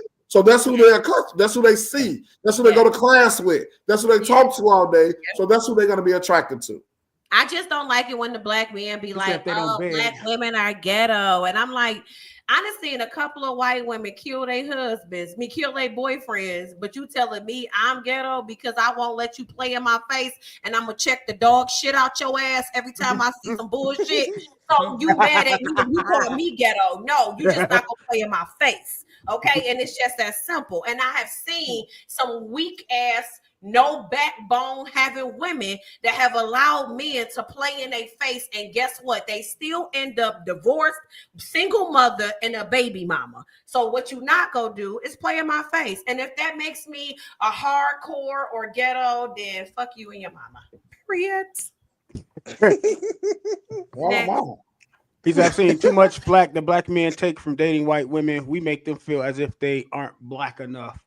see, that's who they go to class with, that's who they talk to all day, so that's who they're going to be attracted to. I just don't like it when the black men be like, "Oh, black women are ghetto," and I'm like, I done seen a couple of white women kill their husbands, kill their boyfriends, but you telling me I'm ghetto because I won't let you play in my face and I'm gonna check the dog shit out your ass every time I see some bullshit. So you mad at me and you calling me ghetto? No, you just not gonna play in my face, okay? And it's just that simple. And I have seen some weak ass, no backbone having women that have allowed men to play in their face, and guess what? They still end up divorced, single mother, and a baby mama. So what you not gonna do is play in my face. And if that makes me a hardcore or ghetto, then fuck you and your mama. Period. Wow. He's saying too much flack the black men take from dating white women. We make them feel as if they aren't black enough.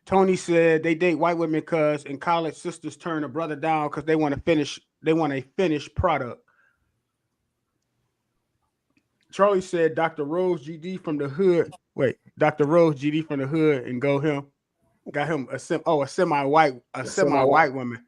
Tony said they date white women because in college sisters turn a brother down because they want a finished product. Charlie said Dr. Rose GD from the hood. Wait, Dr. Rose GD from the hood and got him a semi-white woman.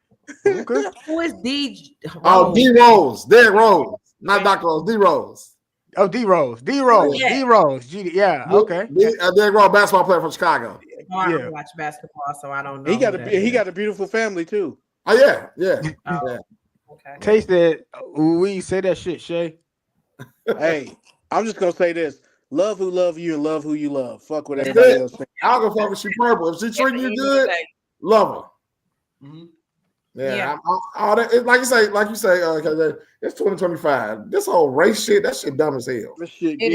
Okay. Who is D? Oh, D Rose, Derrick Rose, not Dr. Rose, D Rose. Oh, D Rose, D Rose. GD, yeah, okay. Derrick Rose, basketball player from Chicago. I don't watch basketball, so I don't know. He got a beautiful family too. Oh yeah. Okay. Tay said, we say that shit, Shay. Hey, I'm just gonna say this: love who love you and love who you love. Fuck what everybody else thinks. I'll go fuck if she purple. If she treating you good, love her. Mm-hmm. Yeah. Like you say, it's 2025. This whole race shit, that shit dumb as hell. I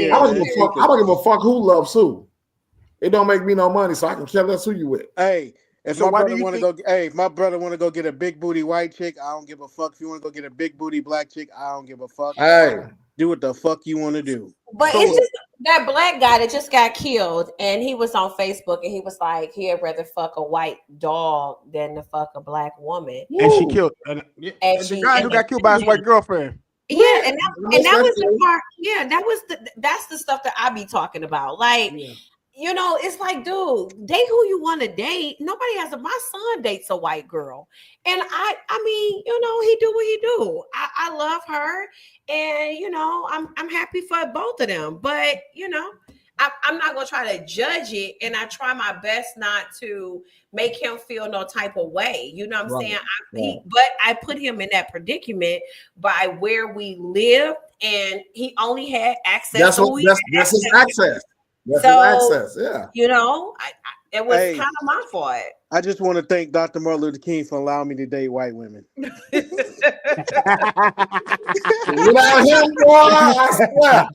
don't give a fuck who loves who. It don't make me no money, so I can care less who you with. Hey, if my brother want to go get a big booty white chick, I don't give a fuck. If you want to go get a big booty black chick, I don't give a fuck. Hey, do what the fuck you want to do. But that black guy that just got killed, and he was on Facebook, and he was like, he'd rather fuck a white dog than to fuck a black woman. And she killed and the guy who got killed by his white girlfriend. Yeah, and that was the part. Yeah, that's the stuff that I be talking about. Like, you know, it's like, dude, date who you want to date. Nobody has my son dates a white girl, and I mean, you know, he do what he do. I love her, and you know, I'm happy for both of them. But you know, I'm not gonna try to judge it, and I try my best not to make him feel no type of way. You know what I'm saying? But I put him in that predicament by where we live, and he only had access. That's his access. That's his access. Yeah. You know, it was kind of my fault. I just want to thank Dr. Martin Luther King for allowing me to date white women. Without him, boy, I swear.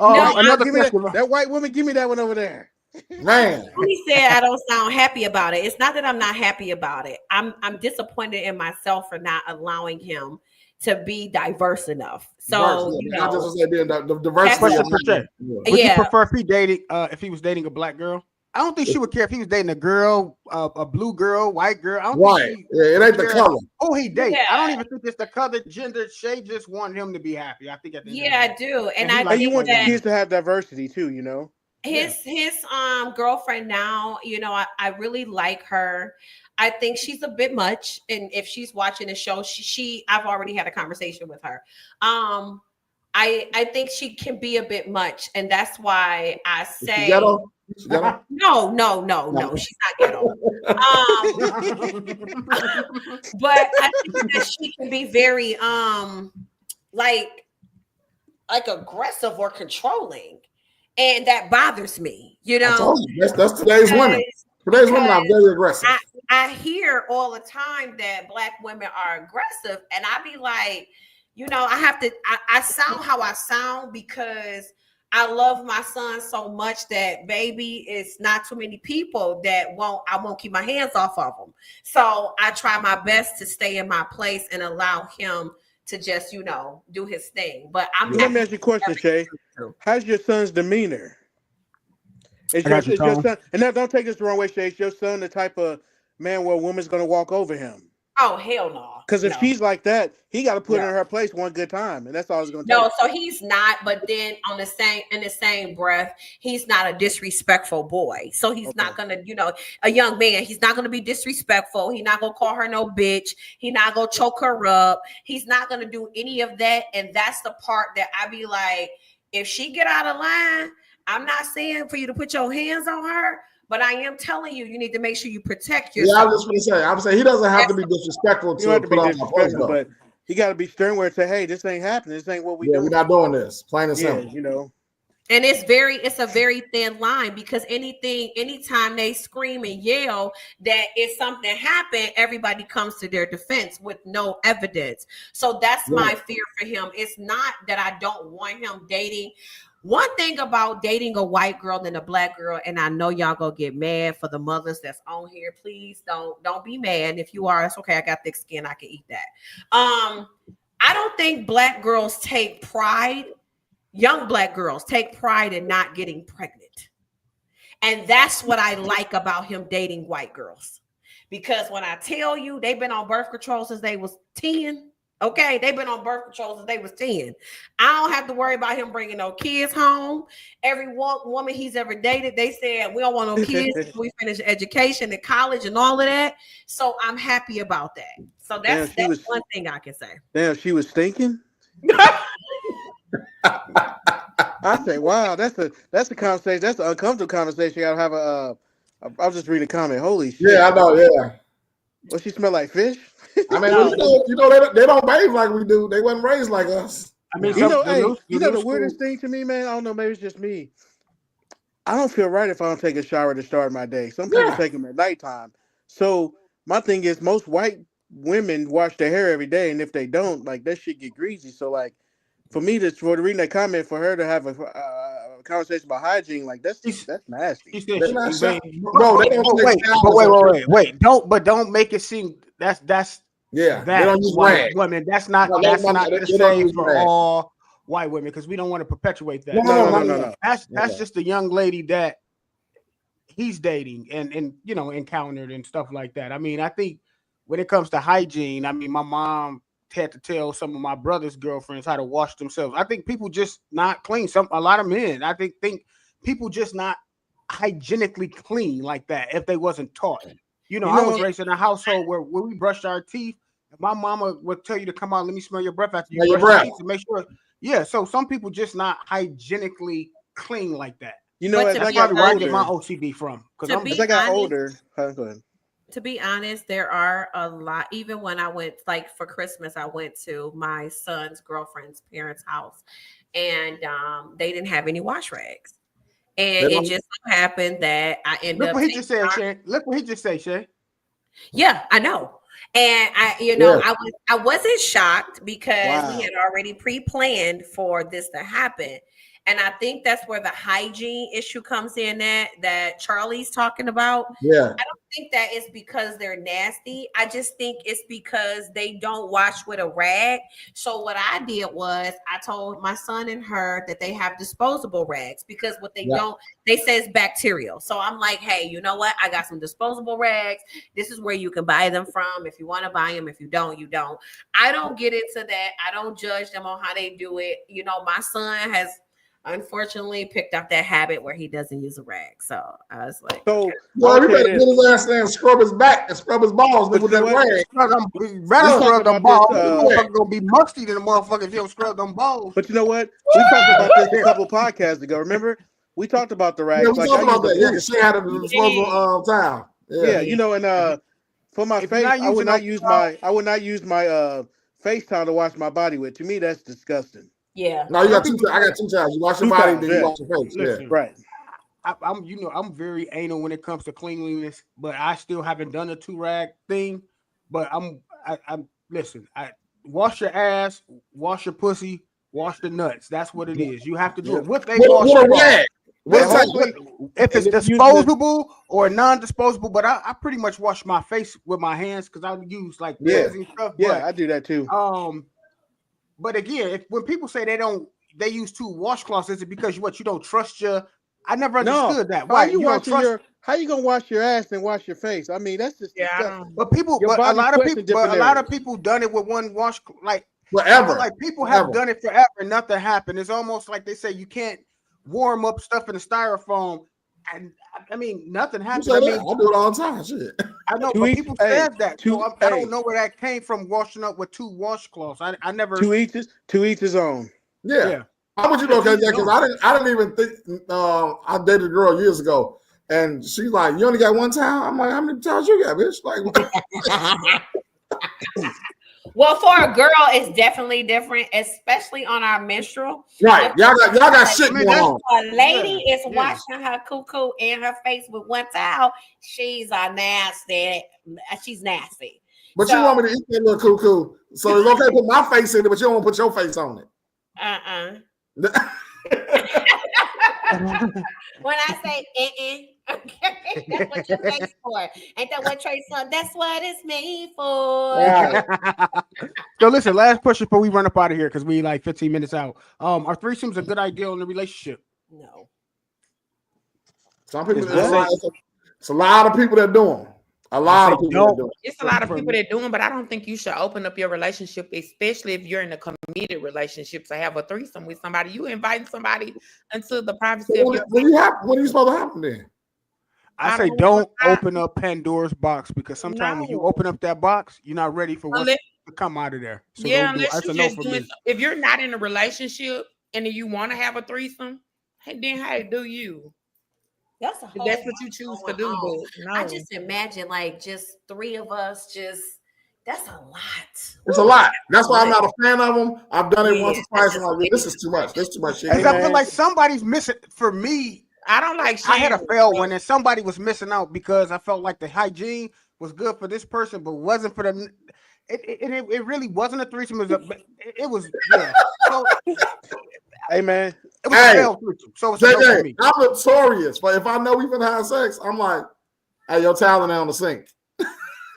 That white woman, give me that one over there. Man, he said I don't sound happy about it. It's not that I'm not happy about it. I'm disappointed in myself for not allowing him to be diverse enough. So you know, the diversity. Would you prefer if he was dating a black girl? I don't think she would care if he was dating a girl, a blue girl, white girl. I don't think it ain't the color. Oh, he dates. I don't even think it's the color, gender. Shay just want him to be happy. I think at the end of the day. I do, and I you want your kids to have diversity too. You know, his girlfriend now. You know, I really like her. I think she's a bit much, and if she's watching the show, I've already had a conversation with her. I think she can be a bit much, and that's why I say no, she's not ghetto. But I think that she can be very like aggressive or controlling, and that bothers me. You know, that's today's women. Today's women are very aggressive. I hear all the time that black women are aggressive, and I be like, you know, I sound how I sound because I love my son so much that, baby, it's not too many people that I won't keep my hands off of them. So I try my best to stay in my place and allow him to just, you know, do his thing. But let me ask you a question, Shay. How's your son's demeanor? Is your son, and now don't take this the wrong way, Shay. Is your son the type of man where a woman's going to walk over him? Oh, hell no. Because if she's like that, he got to put her in her place one good time, and that's all it's going to take. No, so he's not. But then in the same breath, he's not a disrespectful boy. So he's not going to, you know, a young man. He's not going to be disrespectful. He's not going to call her no bitch. He's not going to choke her up. He's not going to do any of that. And that's the part that I be like, if she get out of line, I'm not saying for you to put your hands on her. But I am telling you, you need to make sure you protect yourself. Yeah, I was just going to say, he doesn't have to be disrespectful but he got to be stern where it say, hey, this ain't happening. This ain't what we do. We're not doing this. Plain and simple. You know. And it's a very thin line because anytime they scream and yell that if something happened, everybody comes to their defense with no evidence. So that's my fear for him. It's not that I don't want him dating. One thing about dating a white girl than a black girl, and I know y'all gonna get mad for the mothers that's on here. Please don't be mad. If you are, it's okay. I got thick skin. I can eat that. I don't think black girls take pride. Young black girls take pride in not getting pregnant. And that's what I like about him dating white girls. Because when I tell you they've been on birth control since they was 10. Okay, they've been on birth control since they was 10. I don't have to worry about him bringing no kids home. Every woman he's ever dated, they said, we don't want no kids. We finish education and college and all of that. So I'm happy about that. So that's one thing I can say. Damn, she was thinking? I say, wow, that's a conversation. That's an uncomfortable conversation. You gotta have I was just reading a comment. Holy shit. Yeah, I know, yeah. Well, she smell like fish? I mean, you know, they don't bathe like we do. They wasn't raised like us. I mean, the weirdest thing to me, man, I don't know, maybe it's just me. I don't feel right if I don't take a shower to start my day. Some people take them at nighttime. So my thing is, most white women wash their hair every day, and if they don't, like, that shit get greasy. So, like, for me to reading that comment, for her to have a conversation about hygiene, like that's nasty. Wait. Don't make it seem that's that white women. That's not the same for all white women because we don't want to perpetuate that. No. That's just a young lady that he's dating and you know encountered and stuff like that. I mean, I think when it comes to hygiene, I mean, my mom had to tell some of my brother's girlfriends how to wash themselves. I think people just not clean. A lot of men, I think people just not hygienically clean like that if they wasn't taught. You know, I was raised in a household where we brushed our teeth. My mama would tell you to come out, let me smell your breath after you brush your teeth to make sure. Yeah, so some people just not hygienically clean like that. You know, that's probably where I get my OCD from. Because as I got older, go ahead. To be honest, there are a lot. Even when I went, like for Christmas, I went to my son's girlfriend's parents' house, and they didn't have any wash rags. And it just so happened that I ended up. Look what he just said, Shay. Look what he just said, Shay. Yeah, I know. And I wasn't shocked because we had already pre-planned for this to happen. And I think that's where the hygiene issue comes in that Charlie's talking about. Yeah. I don't think that it's because they're nasty. I just think it's because they don't wash with a rag. So what I did was I told my son and her that they have disposable rags because what they don't, they say it's bacterial. So I'm like, hey, you know what? I got some disposable rags. This is where you can buy them from. If you want to buy them, if you don't, you don't. I don't get into that. I don't judge them on how they do it. You know, my son has unfortunately picked up that habit where he doesn't use a rag. So I was like, you better get his ass there and scrub his back and scrub his balls with that rag. Scrub them balls. Motherfucker gonna be musty than the motherfucker if you don't scrub them balls. But you know what? We talked about this a couple podcasts ago. Remember? We talked about the rags. Yeah, we talked about that. Yeah, she had a disposable towel. Yeah, you know, and for my face, I would not use my face towel to wash my body with. To me, that's disgusting. Yeah. No, you got two. I got two towels. You wash your body, then you wash your face. Listen, yeah, right. I'm very anal when it comes to cleanliness, but I still haven't done a 2-rag thing. But listen. Wash your ass, wash your pussy, wash the nuts. That's what it is. You have to do it. What they wash your rag. If it's disposable or non-disposable, but I pretty much wash my face with my hands because I use like and stuff. Yeah, I do that too. But again, when people say they use 2 washcloths, is it because you don't trust your? I never understood that. Why how you gonna wash your ass and wash your face? I mean, that's just disgusting. But a lot of people done it with one wash, like forever. Like people have done it forever and nothing happened. It's almost like they say you can't warm up stuff in a styrofoam. And I mean, nothing happens. I do it all the time. Shit. I know, but people said that. So I don't know where that came from. Washing up with 2 washcloths. I never. To each his own. Yeah. How would you know? Because I didn't even think. I dated a girl years ago, and she's like, "You only got 1 towel." I'm like, "How many towels you got, bitch?" Like. Well, for a girl, it's definitely different, especially on our menstrual. Right, y'all got shit going on. A lady is washing her cuckoo and her face with 1 towel. She's nasty. She's nasty. But you want me to eat that little cuckoo, so it's okay to put my face in it, but you don't want to put your face on it. When I say okay, that's what your face for. Ain't that what Trey said? That's what it's made for. Yeah. So listen, last question before we run up out of here because we like 15 minutes out. Are threesomes a good idea in the relationship? No. Some people. It's a lot of people that do them. A lot of people do it. It's a lot of people that do them, but I don't think you should open up your relationship, especially if you're in a committed relationship, to have a threesome with somebody. You inviting somebody into the privacy of your. What are you supposed to happen then? I say don't open up Pandora's box because sometimes when you open up that box, you're not ready for what's to come out of there. So unless you just doing. If you're not in a relationship and you want to have a threesome, then hey, do you? That's what you choose to do. But no. I just imagine like just 3 of us. That's a lot. It's a lot. That's why I'm not a fan of them. I've done it once or twice, and I'm like, this is too much. This is too much shit. I feel like somebody's missing. For me, I don't like. I had a failed one, and somebody was missing out because I felt like the hygiene was good for this person, but wasn't for the. It really wasn't a threesome. It was yeah. So, hey man. It was a failed threesome. So it's no for me. I'm notorious, but if I know we've been having sex, I'm like, hey, your towel on the sink.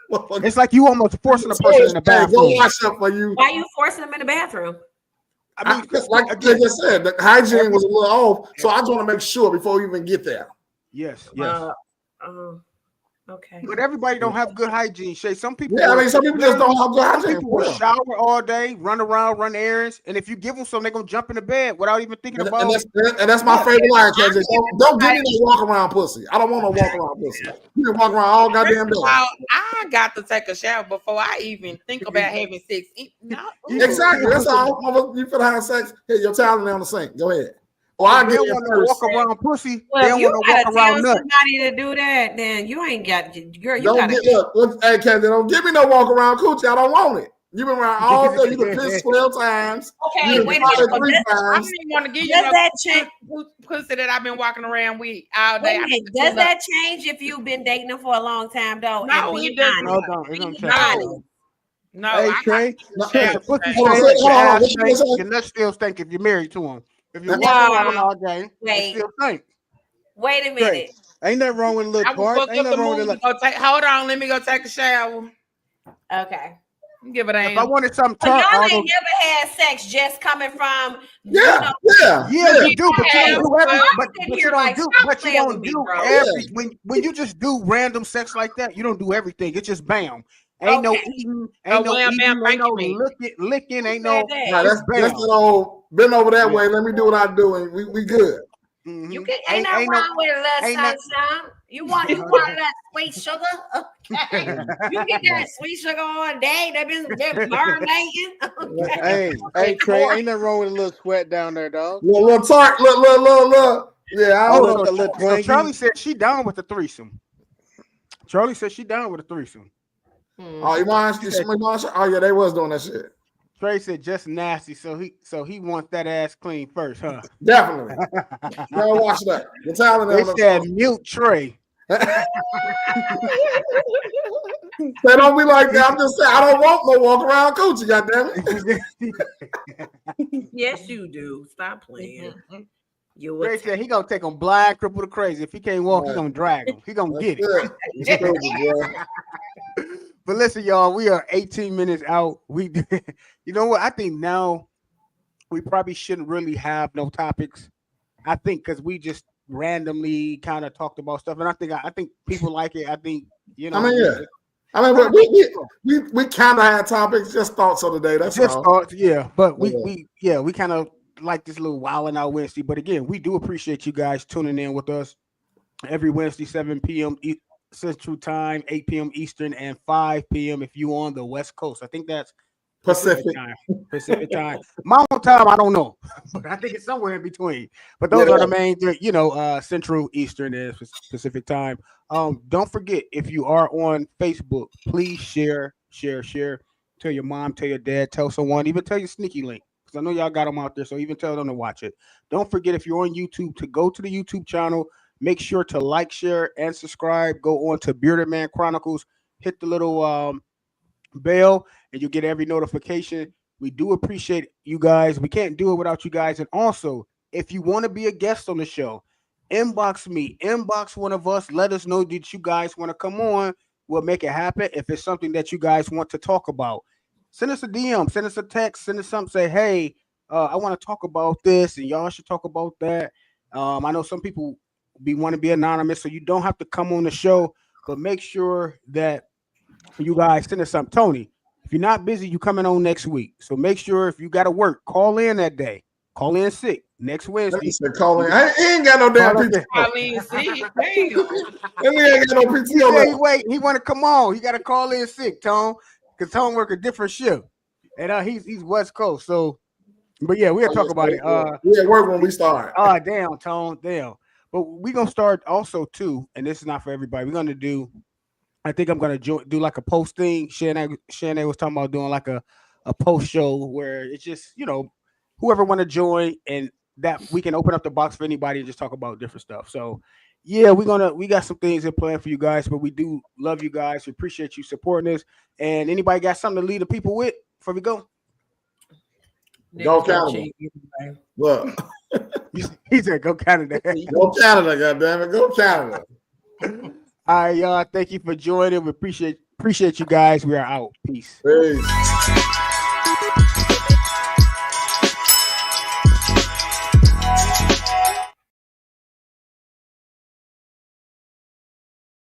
It's like you almost forcing a person in the bathroom. Go wash up for you. Why are you forcing them in the bathroom? I mean, like again, I just said, the hygiene was a little off. So I just want to make sure before we even get there. yes. Okay. But everybody don't have good hygiene, Shay. Some people, Yeah, I mean, some people just don't have good some hygiene. people will shower all day, run around, run errands, and if you give them some, they're gonna jump into bed without even thinking about. And that's my favorite line, KJ. Don't give me no walk around pussy. I don't want no walk around pussy. You can walk around all goddamn day. I got to take a shower before I even think about having sex. No, Exactly. That's all. You feel have sex? Hey, your towel on the sink. Go ahead. Or I They get want to walk around pussy. Well, They don't if you want to gotta walk tell around nuts. somebody to do that, then you ain't got girl. You don't gotta look. Hey, KJ, don't give me no walk around coochie. I don't want it. You've been around all day. You been pissed 12 times. Okay, wait a minute. I don't even want to give you Does that change? pussy that I've been walking around with all day. Does that change if you've been dating them for a long time, though? No, it doesn't. No, Hey, Trey. Your nuts still stink if you're married to him. If you're walking around all day, it still stink. Wait a minute. Ain't nothing wrong with a little twerk. Ain't nothing wrong with a hold on, let me go take a shower. Okay. Give it a. If I wanted something y'all ain't never had sex just coming from you do, but you don't do every, but you don't do every when you just do random sex like that, you don't do everything. It's just bam. Ain't no eating, ain't no licking, ain't no. That's the old been over that way. Let me do what I do, and we good. Mm-hmm. You can ain't nothing wrong with a little sunshine. You want that sweet sugar? Okay. You get that sweet sugar all day. They've been marinating. Okay. Hey, Trey, ain't nothing wrong with a little sweat down there, dog. Little tart, look. Yeah, I don't know. So Charlie said she down with the threesome. Charlie said she down with a threesome. Oh, you mind? Oh yeah, they was doing that shit. Trey said just nasty, so he wants that ass clean first, huh? Definitely. Y'all watch that. They said mute Trey. They don't be like that. I'm just saying I don't want no walk around coochie, goddammit. Yes, you do. Stop playing. Trey said he gonna take him blind, crippled, or crazy. If he can't walk, he gonna drag him. He gonna get it. But listen, y'all, we are 18 minutes out. You know what? I think now we probably shouldn't really have no topics. I think because we just randomly kind of talked about stuff, and I think people like it. I think we kind of had topics, just thoughts of the day. That's just all. Thoughts, yeah. But we kind of like this little Wildlin Out Wednesday. But again, we do appreciate you guys tuning in with us every Wednesday, 7 p.m. Central Time, 8 p.m. Eastern, and 5 p.m. if you on the West Coast. I think that's Pacific time. Mountain time, I don't know, but I think it's somewhere in between. But those are the main, Central, Eastern, and Pacific time. Don't forget, if you are on Facebook, please share. Tell your mom, tell your dad, tell someone, even tell your sneaky link, because I know y'all got them out there. So even tell them to watch it. Don't forget, if you're on YouTube, to go to the YouTube channel. Make sure to like, share, and subscribe. Go on to Bearded Man Chronicles. Hit the little bell, and you'll get every notification. We do appreciate you guys. We can't do it without you guys. And also, if you want to be a guest on the show, inbox me. Inbox one of us. Let us know that you guys want to come on. We'll make it happen. If it's something that you guys want to talk about, send us a DM. Send us a text. Send us something. Say, hey, I want to talk about this, and y'all should talk about that. I know some people want to be anonymous, so you don't have to come on the show, but make sure that you guys send us something. Tony, if you're not busy, you coming on next week. So make sure if you got to work, call in that day. Call in sick next Wednesday. Call in. I ain't got no damn PTO. Call in sick. He ain't got no PTO. He want to come on. He got to call in sick, Tone, because Tone work a different shift, and he's West Coast. So, but yeah, we'll talk about it. We at work when we start. Damn, Tone, damn. But we're going to start also, too, and this is not for everybody. We're going to do, I think I'm going to do like a post thing. Shannon was talking about doing like a post show where it's just, whoever want to join, and that we can open up the box for anybody and just talk about different stuff. So, yeah, we got some things in plan for you guys, but we do love you guys. We appreciate you supporting us. And anybody got something to lead the people with before we go? Go Canada. Look. He said, go Canada. Go Canada, goddammit. Go Canada. All right, y'all. Thank you for joining. We appreciate you guys. We are out. Peace. Peace.